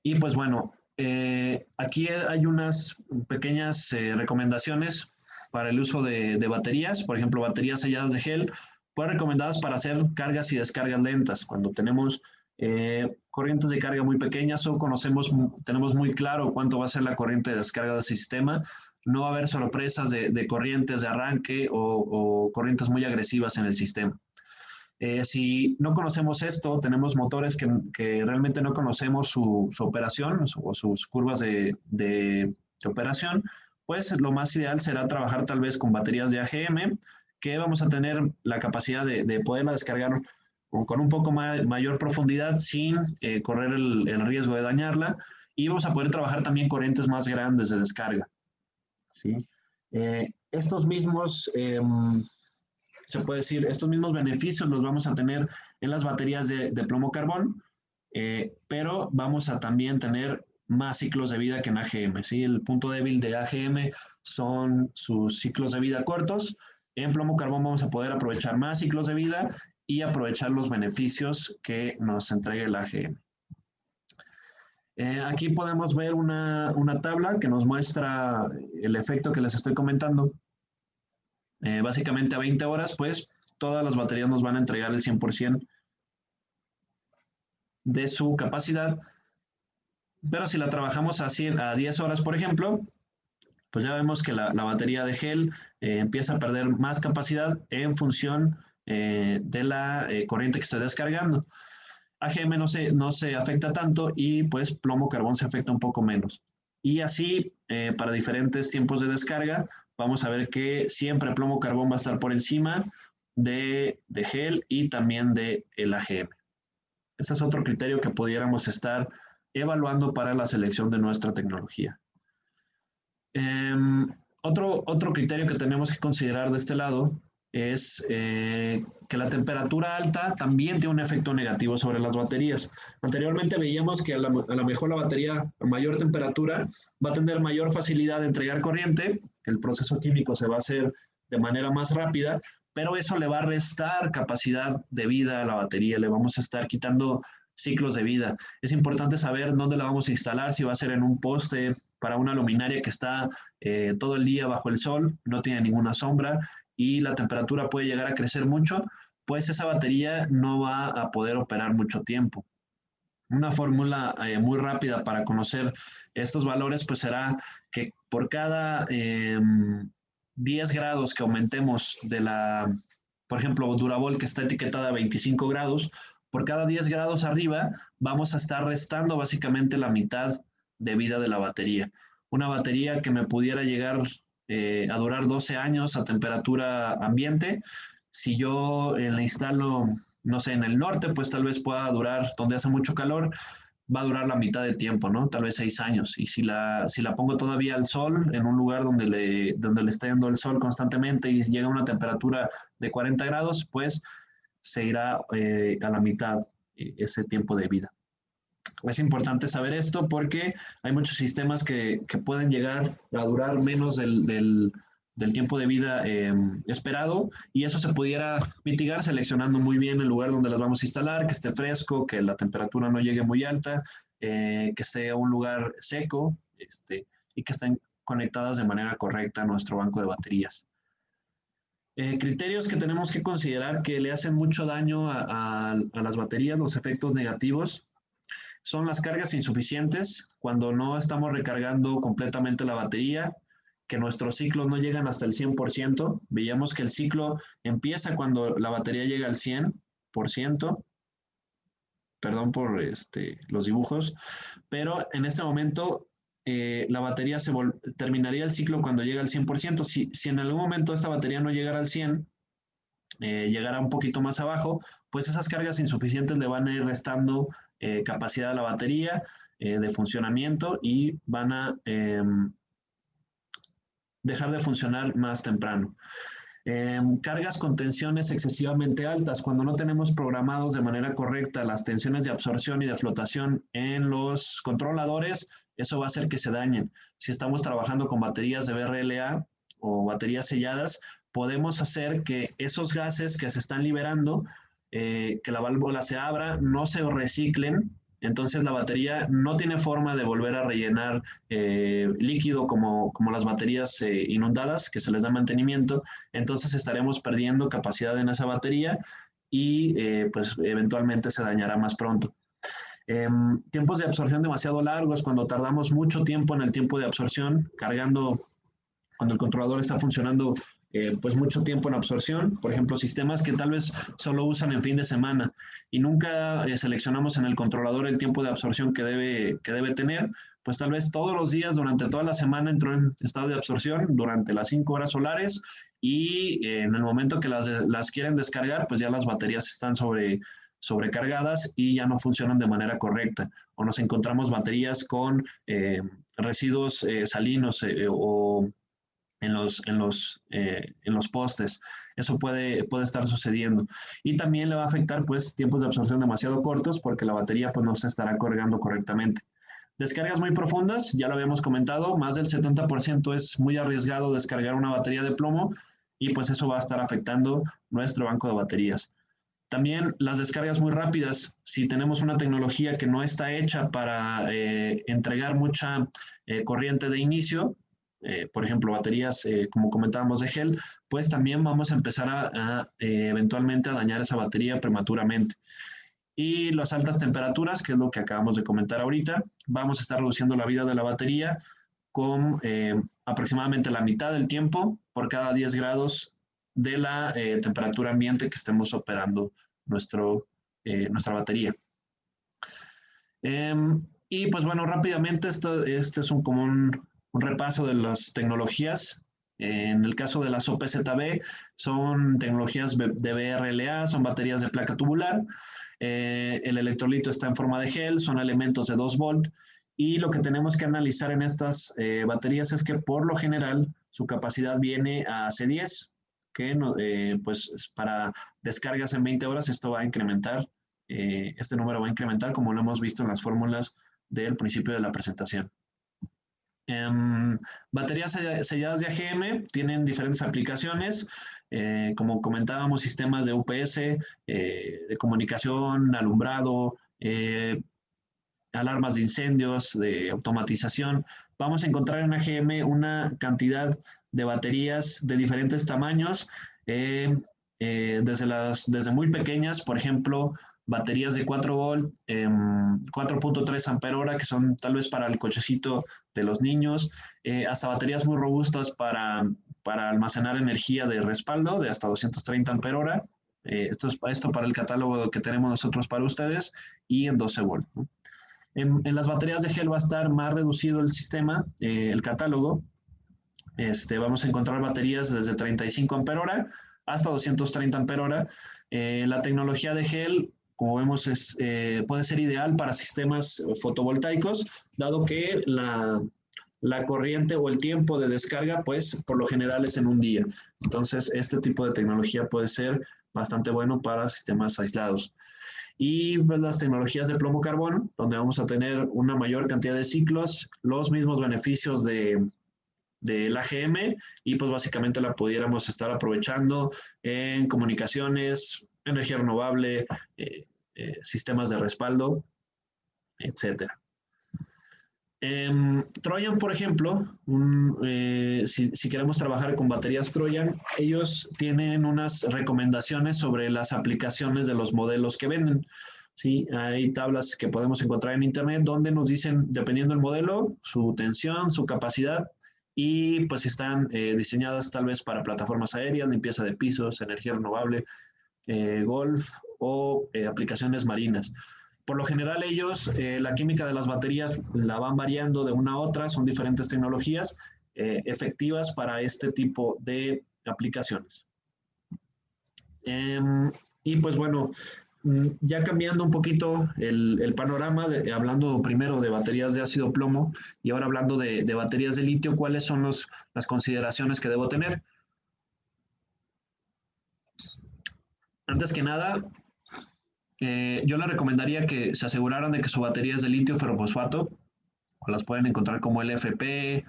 Y pues bueno, aquí hay unas pequeñas recomendaciones para el uso de baterías. Por ejemplo, baterías selladas de gel, pues recomendadas para hacer cargas y descargas lentas. Cuando tenemos corrientes de carga muy pequeñas o tenemos muy claro cuánto va a ser la corriente de descarga de ese sistema, no va a haber sorpresas de corrientes de arranque o corrientes muy agresivas en el sistema. Si no conocemos esto, tenemos motores que realmente no conocemos su operación o sus curvas de operación, pues lo más ideal será trabajar tal vez con baterías de AGM, que vamos a tener la capacidad de poderla descargar con un poco mayor profundidad sin correr el riesgo de dañarla, y vamos a poder trabajar también corrientes más grandes de descarga. ¿Sí? Estos mismos... se puede decir, estos mismos beneficios los vamos a tener en las baterías de plomo-carbón, pero vamos a también tener más ciclos de vida que en AGM. ¿Sí? El punto débil de AGM son sus ciclos de vida cortos. En plomo-carbón vamos a poder aprovechar más ciclos de vida y aprovechar los beneficios que nos entrega el AGM. Aquí podemos ver una tabla que nos muestra el efecto que les estoy comentando. Básicamente a 20 horas, pues todas las baterías nos van a entregar el 100% de su capacidad, pero si la trabajamos a 10 horas, por ejemplo, pues ya vemos que la batería de gel empieza a perder más capacidad en función de la corriente que estoy descargando. AGM no se afecta tanto y pues plomo-carbón se afecta un poco menos. Y así, para diferentes tiempos de descarga, vamos a ver que siempre plomo-carbón va a estar por encima de GEL y también de el AGM. Ese es otro criterio que pudiéramos estar evaluando para la selección de nuestra tecnología. Otro criterio que tenemos que considerar de este lado es que la temperatura alta también tiene un efecto negativo sobre las baterías. Anteriormente veíamos que a lo mejor la batería a mayor temperatura va a tener mayor facilidad de entregar corriente, el proceso químico se va a hacer de manera más rápida, pero eso le va a restar capacidad de vida a la batería, le vamos a estar quitando ciclos de vida. Es importante saber dónde la vamos a instalar, si va a ser en un poste para una luminaria que está todo el día bajo el sol, no tiene ninguna sombra y la temperatura puede llegar a crecer mucho, pues esa batería no va a poder operar mucho tiempo. Una fórmula muy rápida para conocer estos valores pues será que por cada 10 grados que aumentemos de la, por ejemplo, Duravolt que está etiquetada a 25 grados, por cada 10 grados arriba vamos a estar restando básicamente la mitad de vida de la batería. Una batería que me pudiera llegar a durar 12 años a temperatura ambiente, si yo la instalo, no sé, en el norte, pues tal vez pueda durar, donde hace mucho calor, va a durar la mitad de tiempo, ¿no? Tal vez 6 años. Y si la pongo todavía al sol, en un lugar donde le está dando el sol constantemente y llega a una temperatura de 40 grados, pues se irá a la mitad ese tiempo de vida. Es importante saber esto porque hay muchos sistemas que pueden llegar a durar menos del tiempo de vida esperado y eso se pudiera mitigar seleccionando muy bien el lugar donde las vamos a instalar, que esté fresco, que la temperatura no llegue muy alta, que sea un lugar seco y que estén conectadas de manera correcta a nuestro banco de baterías. Criterios que tenemos que considerar que le hacen mucho daño a las baterías, los efectos negativos, son las cargas insuficientes, cuando no estamos recargando completamente la batería, que nuestros ciclos no llegan hasta el 100%. Veíamos que el ciclo empieza cuando la batería llega al 100%. Perdón por los dibujos, pero en este momento la batería terminaría el ciclo cuando llega al 100%. Si en algún momento esta batería no llegara al 100%, llegara un poquito más abajo, pues esas cargas insuficientes le van a ir restando capacidad a la batería de funcionamiento y van a dejar de funcionar más temprano. Cargas con tensiones excesivamente altas. Cuando no tenemos programados de manera correcta las tensiones de absorción y de flotación en los controladores, eso va a hacer que se dañen. Si estamos trabajando con baterías de BRLA o baterías selladas, podemos hacer que esos gases que se están liberando, que la válvula se abra, no se reciclen. Entonces la batería no tiene forma de volver a rellenar líquido como las baterías inundadas, que se les da mantenimiento. Entonces estaremos perdiendo capacidad en esa batería y pues eventualmente se dañará más pronto. Tiempos de absorción demasiado largos, cuando tardamos mucho tiempo en el tiempo de absorción, cargando, cuando el controlador está funcionando pues mucho tiempo en absorción, por ejemplo, sistemas que tal vez solo usan en fin de semana y nunca seleccionamos en el controlador el tiempo de absorción que debe tener, pues tal vez todos los días durante toda la semana entró en estado de absorción durante las 5 horas solares y en el momento que las quieren descargar, pues ya las baterías están sobrecargadas y ya no funcionan de manera correcta. O nos encontramos baterías con residuos salinos o en los postes. Eso puede estar sucediendo. Y también le va a afectar pues tiempos de absorción demasiado cortos porque la batería pues no se estará cargando correctamente. Descargas muy profundas, ya lo habíamos comentado, más del 70% es muy arriesgado descargar una batería de plomo y pues eso va a estar afectando nuestro banco de baterías. También las descargas muy rápidas, si tenemos una tecnología que no está hecha para entregar mucha corriente de inicio, por ejemplo, baterías, como comentábamos, de gel, pues también vamos a empezar a eventualmente a dañar esa batería prematuramente. Y las altas temperaturas, que es lo que acabamos de comentar ahorita, vamos a estar reduciendo la vida de la batería con aproximadamente la mitad del tiempo por cada 10 grados de la temperatura ambiente que estemos operando nuestra batería. Y pues bueno, rápidamente, este es como un repaso de las tecnologías En el caso de las OPZB, son tecnologías de BRLA, son baterías de placa tubular. El electrolito está en forma de gel, son elementos de 2 volt. Y lo que tenemos que analizar en estas baterías es que por lo general su capacidad viene a C10, que no, pues para descargas en 20 horas esto va a incrementar, este número va a incrementar como lo hemos visto en las fórmulas del principio de la presentación. Baterías selladas de AGM tienen diferentes aplicaciones, como comentábamos, sistemas de UPS, de comunicación, alumbrado, alarmas de incendios, de automatización. Vamos a encontrar en AGM una cantidad de baterías de diferentes tamaños, desde muy pequeñas, por ejemplo, baterías de 4 volt, 4.3 ampere hora, que son tal vez para el cochecito de los niños, hasta baterías muy robustas para almacenar energía de respaldo de hasta 230 ampere hora. Esto para el catálogo que tenemos nosotros para ustedes, y en 12 volt, ¿no? En las baterías de gel va a estar más reducido el sistema, el catálogo. Vamos a encontrar baterías desde 35 ampere hora hasta 230 ampere hora. La tecnología de gel, como vemos, puede ser ideal para sistemas fotovoltaicos, dado que la corriente o el tiempo de descarga, pues, por lo general es en un día. Entonces, este tipo de tecnología puede ser bastante bueno para sistemas aislados. Y pues, las tecnologías de plomo-carbono, donde vamos a tener una mayor cantidad de ciclos, los mismos beneficios del AGM, y pues básicamente la pudiéramos estar aprovechando en comunicaciones, energía renovable, sistemas de respaldo, etcétera. Trojan, por ejemplo, si queremos trabajar con baterías Trojan, ellos tienen unas recomendaciones sobre las aplicaciones de los modelos que venden. ¿Sí? Hay tablas que podemos encontrar en internet donde nos dicen, dependiendo del modelo, su tensión, su capacidad, y pues están diseñadas tal vez para plataformas aéreas, limpieza de pisos, energía renovable, golf o aplicaciones marinas. Por lo general ellos, la química de las baterías la van variando de una a otra, son diferentes tecnologías efectivas para este tipo de aplicaciones. Y pues bueno, ya cambiando un poquito el panorama, hablando primero de baterías de ácido plomo y ahora hablando de baterías de litio, ¿cuáles son las consideraciones que debo tener? Antes que nada, yo les recomendaría que se aseguraran de que su batería es de litio ferrofosfato, o las pueden encontrar como LFP,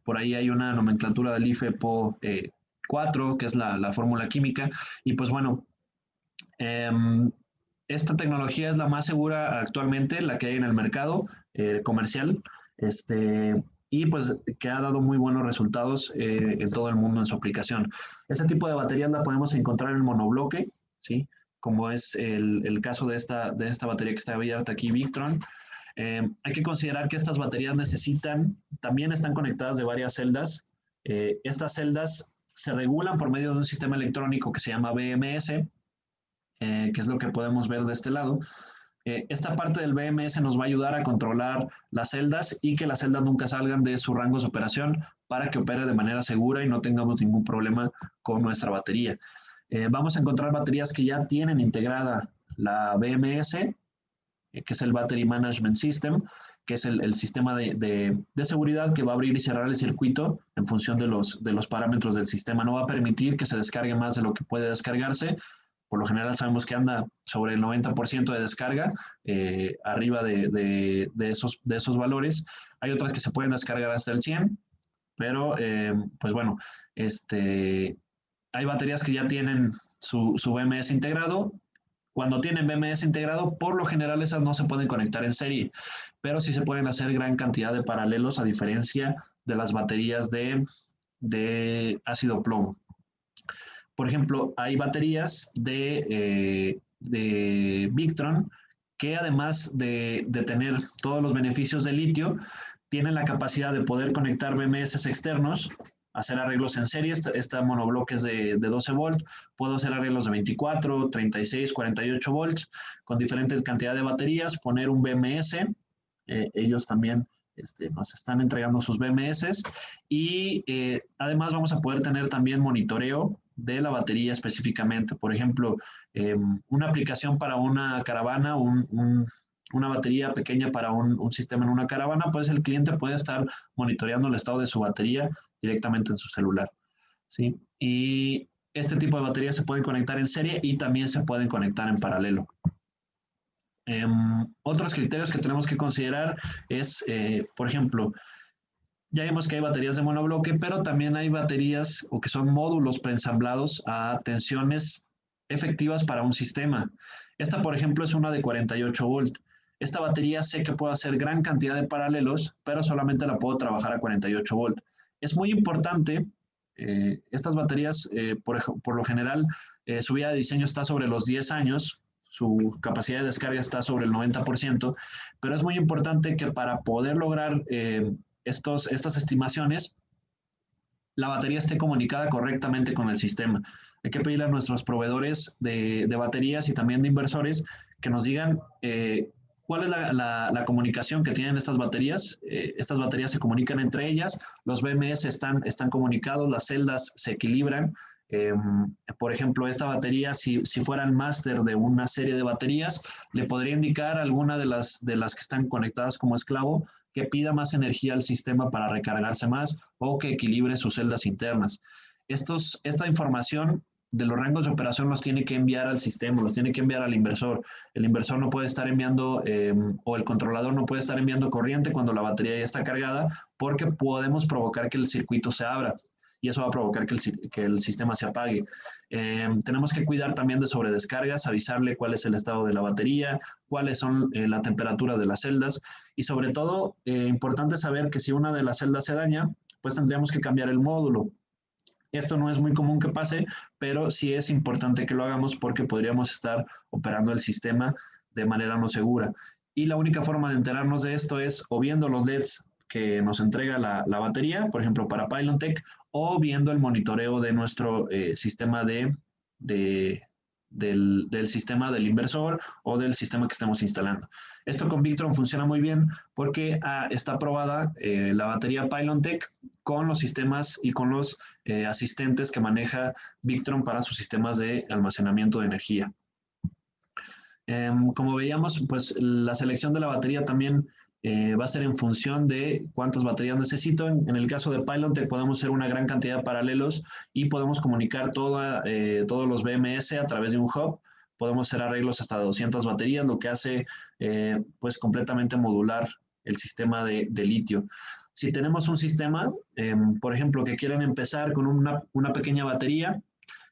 por ahí hay una nomenclatura del IFEPO 4, que es la fórmula química, y pues bueno, esta tecnología es la más segura actualmente, la que hay en el mercado comercial, y pues que ha dado muy buenos resultados en todo el mundo en su aplicación. Este tipo de baterías la podemos encontrar en monobloque, ¿sí? Como es el caso de esta batería que está abierta aquí, Victron. Hay que considerar que estas baterías también están conectadas de varias celdas. Estas celdas se regulan por medio de un sistema electrónico que se llama BMS, que es lo que podemos ver de este lado. Esta parte del BMS nos va a ayudar a controlar las celdas y que las celdas nunca salgan de sus rangos de operación para que opere de manera segura y no tengamos ningún problema con nuestra batería. Vamos a encontrar baterías que ya tienen integrada la BMS, que es el Battery Management System, que es el sistema de seguridad que va a abrir y cerrar el circuito en función de los parámetros del sistema. No va a permitir que se descargue más de lo que puede descargarse. Por lo general sabemos que anda sobre el 90% de descarga, arriba de esos valores. Hay otras que se pueden descargar hasta el 100%, pero pues bueno, hay baterías que ya tienen su BMS integrado. Cuando tienen BMS integrado, por lo general esas no se pueden conectar en serie, pero sí se pueden hacer gran cantidad de paralelos, a diferencia de las baterías de ácido plomo. Por ejemplo, hay baterías de Victron que, además de tener todos los beneficios de litio, tienen la capacidad de poder conectar BMS externos, hacer arreglos en serie. Esta monobloque es de 12 volts. Puedo hacer arreglos de 24, 36, 48 volts con diferente cantidad de baterías, poner un BMS. Ellos también nos están entregando sus BMS y además vamos a poder tener también monitoreo de la batería específicamente. Por ejemplo, una aplicación para una caravana, una batería pequeña para un sistema en una caravana, pues el cliente puede estar monitoreando el estado de su batería directamente en su celular, ¿sí? Y este tipo de baterías se pueden conectar en serie y también se pueden conectar en paralelo. Otros criterios que tenemos que considerar es, por ejemplo, ya vimos que hay baterías de monobloque, pero también hay baterías o que son módulos preensamblados a tensiones efectivas para un sistema. Esta, por ejemplo, es una de 48 volt. Esta batería sé que puedo hacer gran cantidad de paralelos, pero solamente la puedo trabajar a 48 volt. Es muy importante, estas baterías, por lo general, su vida de diseño está sobre los 10 años, su capacidad de descarga está sobre el 90%, pero es muy importante que para poder lograr estas estimaciones, la batería esté comunicada correctamente con el sistema. Hay que pedirle a nuestros proveedores de baterías y también de inversores que nos digan cuál es la comunicación que tienen estas baterías. Estas baterías se comunican entre ellas, los BMS están comunicados, las celdas se equilibran. Por ejemplo, esta batería, si fuera el máster de una serie de baterías, le podría indicar a alguna de las que están conectadas como esclavo que pida más energía al sistema para recargarse más o que equilibre sus celdas internas. Esta información de los rangos de operación los tiene que enviar al sistema, los tiene que enviar al inversor. El inversor no puede estar enviando, o el controlador no puede estar enviando corriente cuando la batería ya está cargada, porque podemos provocar que el circuito se abra y eso va a provocar que el sistema se apague. Tenemos que cuidar también de sobredescargas, avisarle cuál es el estado de la batería, cuáles son la temperatura de las celdas y sobre todo, importante saber que si una de las celdas se daña, pues tendríamos que cambiar el módulo. Esto no es muy común que pase, pero sí es importante que lo hagamos porque podríamos estar operando el sistema de manera no segura. Y la única forma de enterarnos de esto es o viendo los LEDs que nos entrega la batería, por ejemplo, para Pylontech, o viendo el monitoreo de nuestro sistema del sistema del inversor o del sistema que estemos instalando. Esto con Victron funciona muy bien porque está aprobada la batería Pylontech con los sistemas y con los asistentes que maneja Victron para sus sistemas de almacenamiento de energía. Como veíamos, pues la selección de la batería también va a ser en función de cuántas baterías necesito. En el caso de Pylontech podemos hacer una gran cantidad de paralelos y podemos comunicar todos los BMS a través de un hub. Podemos hacer arreglos hasta 200 baterías, lo que hace pues completamente modular el sistema de litio. Si tenemos un sistema, por ejemplo, que quieren empezar con una pequeña batería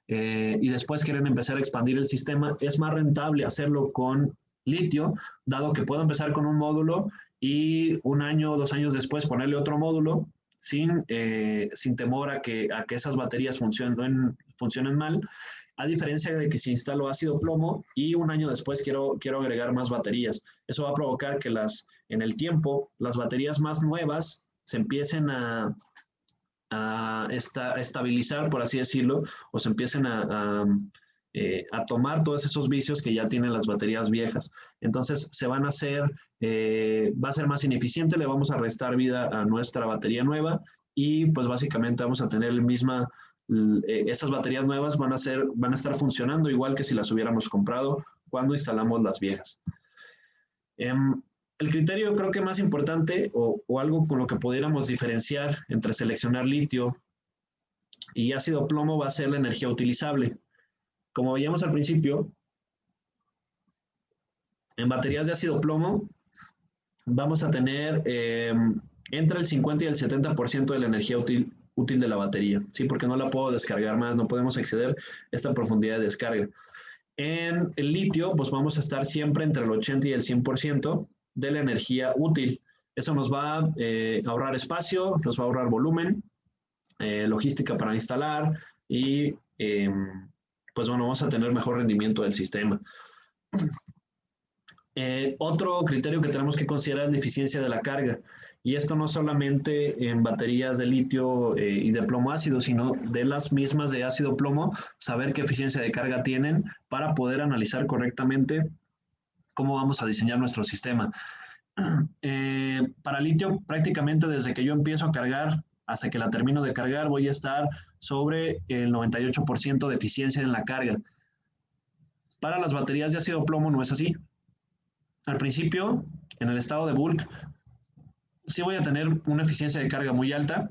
y después quieren empezar a expandir el sistema, es más rentable hacerlo con litio, dado que puedo empezar con un módulo y 1 año o 2 años después ponerle otro módulo sin temor a que esas baterías funcionen mal, a diferencia de que si instalo ácido plomo y 1 año después quiero agregar más baterías. Eso va a provocar que en el tiempo las baterías más nuevas se empiecen a estabilizar, por así decirlo, o se empiecen a tomar todos esos vicios que ya tienen las baterías viejas. Entonces va a ser más ineficiente, le vamos a restar vida a nuestra batería nueva y pues básicamente vamos a tener esas baterías nuevas van a estar funcionando igual que si las hubiéramos comprado cuando instalamos las viejas. El criterio creo que más importante o algo con lo que pudiéramos diferenciar entre seleccionar litio y ácido plomo va a ser la energía utilizable. Como veíamos al principio, en baterías de ácido plomo vamos a tener entre el 50 y el 70% de la energía útil de la batería, ¿sí? Porque no la puedo descargar más, no podemos exceder esta profundidad de descarga. En el litio, pues vamos a estar siempre entre el 80 y el 100% de la energía útil. Eso nos va a ahorrar espacio, nos va a ahorrar volumen, logística para instalar y pues bueno, vamos a tener mejor rendimiento del sistema. Otro criterio que tenemos que considerar es la eficiencia de la carga. Y esto no solamente en baterías de litio y de plomo ácido, sino de las mismas de ácido plomo, saber qué eficiencia de carga tienen para poder analizar correctamente cómo vamos a diseñar nuestro sistema. para litio, prácticamente desde que yo empiezo a cargar hasta que la termino de cargar, voy a estar sobre el 98% de eficiencia en la carga. Para las baterías de ácido plomo no es así. Al principio, en el estado de bulk, sí voy a tener una eficiencia de carga muy alta,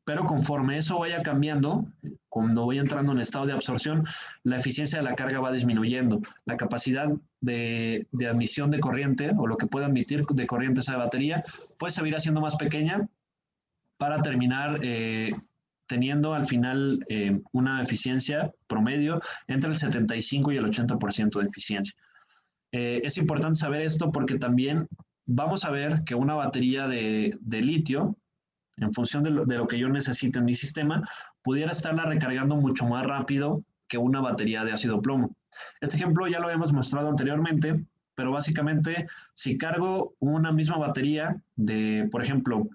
pero conforme eso vaya cambiando, cuando voy entrando en estado de absorción, la eficiencia de la carga va disminuyendo. La capacidad de admisión de corriente, o lo que puede admitir de corriente esa batería, pues se va a ir haciendo más pequeña para terminar teniendo al final una eficiencia promedio entre el 75 y el 80% de eficiencia. Es importante saber esto porque también vamos a ver que una batería de litio, en función de lo que yo necesite en mi sistema, pudiera estarla recargando mucho más rápido que una batería de ácido plomo. Este ejemplo ya lo habíamos mostrado anteriormente, pero básicamente si cargo una misma batería de, por ejemplo,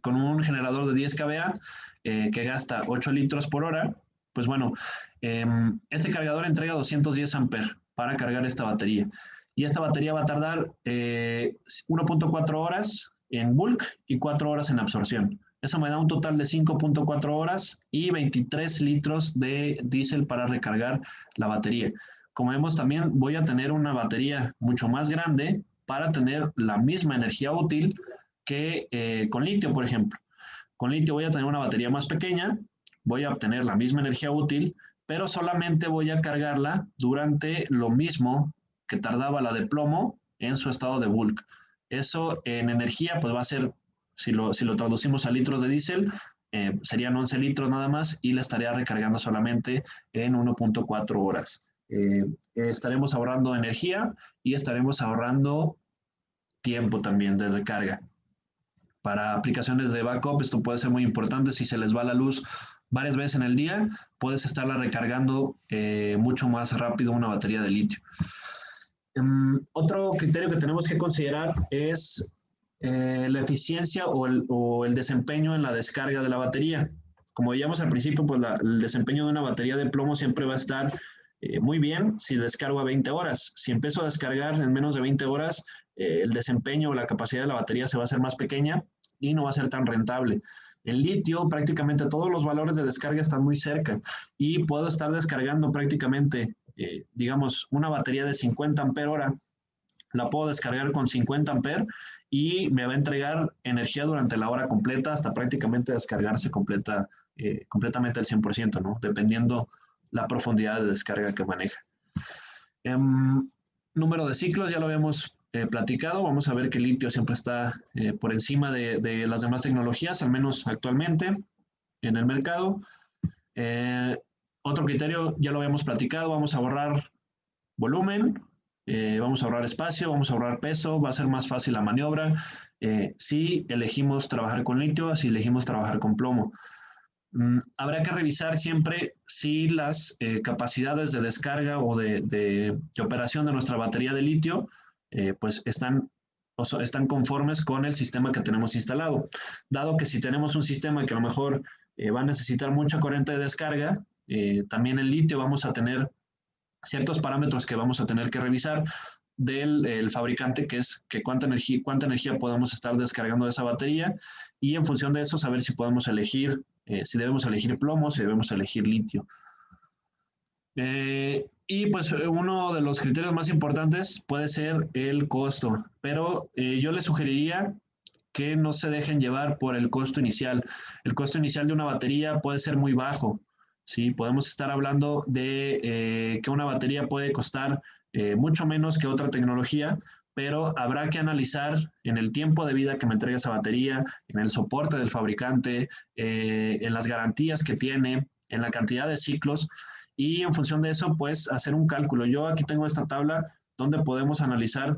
con un generador de 10 kVA que gasta 8 litros por hora, pues bueno, este cargador entrega 210 amperes para cargar esta batería. Y esta batería va a tardar 1.4 horas en bulk y 4 horas en absorción. Eso me da un total de 5.4 horas y 23 litros de diésel para recargar la batería. Como vemos, también voy a tener una batería mucho más grande para tener la misma energía útil que con litio, por ejemplo. Con litio voy a tener una batería más pequeña, voy a obtener la misma energía útil, pero solamente voy a cargarla durante lo mismo que tardaba la de plomo en su estado de bulk. Eso en energía pues va a ser, si lo traducimos a litros de diésel, serían 11 litros nada más y la estaría recargando solamente en 1.4 horas. Estaremos ahorrando energía y estaremos ahorrando tiempo también de recarga. Para aplicaciones de backup esto puede ser muy importante. Si se les va la luz varias veces en el día, puedes estarla recargando mucho más rápido una batería de litio. Otro criterio que tenemos que considerar es la eficiencia o el desempeño en la descarga de la batería. Como veíamos al principio, pues el desempeño de una batería de plomo siempre va a estar muy bien si descargo a 20 horas. Si empiezo a descargar en menos de 20 horas, el desempeño o la capacidad de la batería se va a hacer más pequeña y no va a ser tan rentable. En litio, prácticamente todos los valores de descarga están muy cerca y puedo estar descargando prácticamente, digamos, una batería de 50 ampere hora, la puedo descargar con 50 ampere y me va a entregar energía durante la hora completa hasta prácticamente descargarse completamente al 100%, ¿no? Dependiendo la profundidad de descarga que maneja. Número de ciclos, ya lo habíamos platicado. Vamos a ver que el litio siempre está por encima de las demás tecnologías, al menos actualmente en el mercado. Otro criterio, ya lo habíamos platicado, vamos a ahorrar volumen, vamos a ahorrar espacio, vamos a ahorrar peso, va a ser más fácil la maniobra si elegimos trabajar con litio, si elegimos trabajar con plomo. Habrá que revisar siempre si las capacidades de descarga o de operación de nuestra batería de litio pues están conformes con el sistema que tenemos instalado. Dado que si tenemos un sistema que a lo mejor va a necesitar mucha corriente de descarga, también el litio vamos a tener ciertos parámetros que vamos a tener que revisar del fabricante, que es que cuánta energía podemos estar descargando de esa batería, y en función de eso saber si podemos elegir, si debemos elegir plomo, si debemos elegir litio. Y pues uno de los criterios más importantes puede ser el costo, pero yo les sugeriría que no se dejen llevar por el costo inicial. El costo inicial de una batería puede ser muy bajo, ¿sí? Podemos estar hablando de que una batería puede costar mucho menos que otra tecnología, pero habrá que analizar en el tiempo de vida que me entrega esa batería, en el soporte del fabricante, en las garantías que tiene, en la cantidad de ciclos, y en función de eso, pues hacer un cálculo. Yo aquí tengo esta tabla donde podemos analizar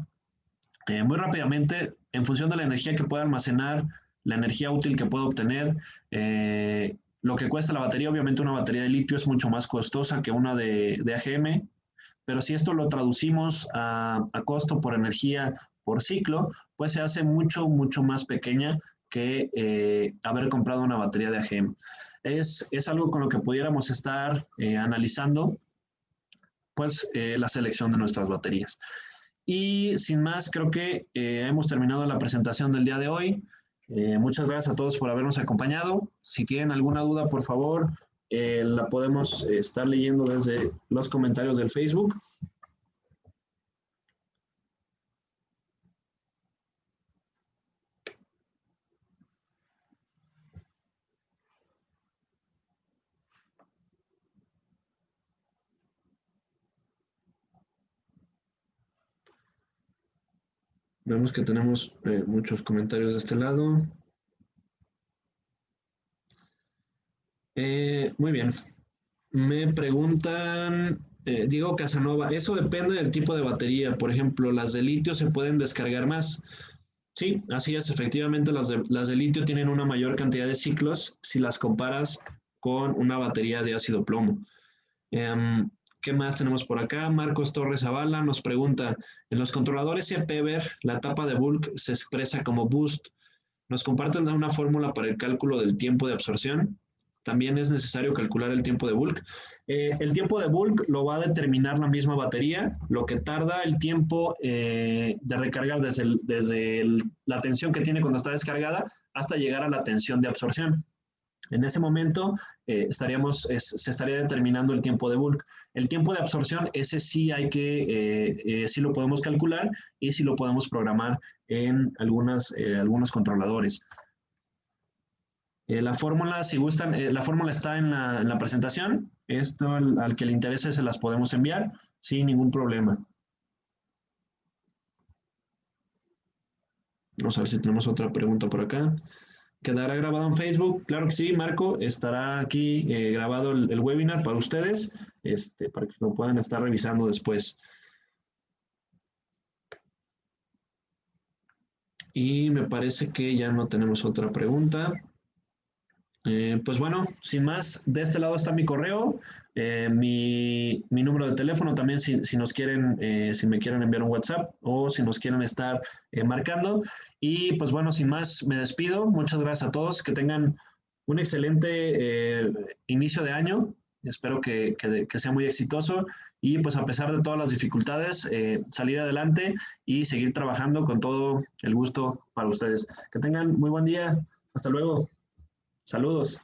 muy rápidamente, en función de la energía que pueda almacenar, la energía útil que puedo obtener, lo que cuesta la batería. Obviamente una batería de litio es mucho más costosa que una de AGM, pero si esto lo traducimos a costo por energía por ciclo, pues se hace mucho, mucho más pequeña que haber comprado una batería de AGM. Es algo con lo que pudiéramos estar analizando pues la selección de nuestras baterías. Y sin más, creo que hemos terminado la presentación del día de hoy. Muchas gracias a todos por habernos acompañado. Si tienen alguna duda, por favor, la podemos estar leyendo desde los comentarios del Facebook. Vemos que tenemos muchos comentarios de este lado. Muy bien. Me preguntan, Diego Casanova, eso depende del tipo de batería. Por ejemplo, las de litio se pueden descargar más. Sí, así es. Efectivamente, las de litio tienen una mayor cantidad de ciclos si las comparas con una batería de ácido plomo. ¿Qué más tenemos por acá? Marcos Torres Zavala nos pregunta, en los controladores CPver, la etapa de bulk se expresa como boost. ¿Nos comparten una fórmula para el cálculo del tiempo de absorción? También es necesario calcular el tiempo de bulk. El tiempo de bulk lo va a determinar la misma batería, lo que tarda el tiempo de recargar desde la tensión que tiene cuando está descargada hasta llegar a la tensión de absorción. En ese momento se estaría determinando el tiempo de bulk. El tiempo de absorción, ese sí sí lo podemos calcular y sí lo podemos programar en algunos controladores. La fórmula, si gustan, la fórmula está en la presentación. Esto, al que le interese, se las podemos enviar sin ningún problema. Vamos a ver si tenemos otra pregunta por acá. ¿Quedará grabado en Facebook? Claro que sí, Marco. Estará aquí grabado el webinar para ustedes, para que lo puedan estar revisando después. Y me parece que ya no tenemos otra pregunta. Pues bueno, sin más, de este lado está mi correo, mi número de teléfono también si nos quieren, si me quieren enviar un WhatsApp o si nos quieren estar marcando. Y pues bueno, sin más, me despido. Muchas gracias a todos. Que tengan un excelente inicio de año. Espero que sea muy exitoso y pues a pesar de todas las dificultades, salir adelante y seguir trabajando con todo el gusto para ustedes. Que tengan muy buen día. Hasta luego. Saludos.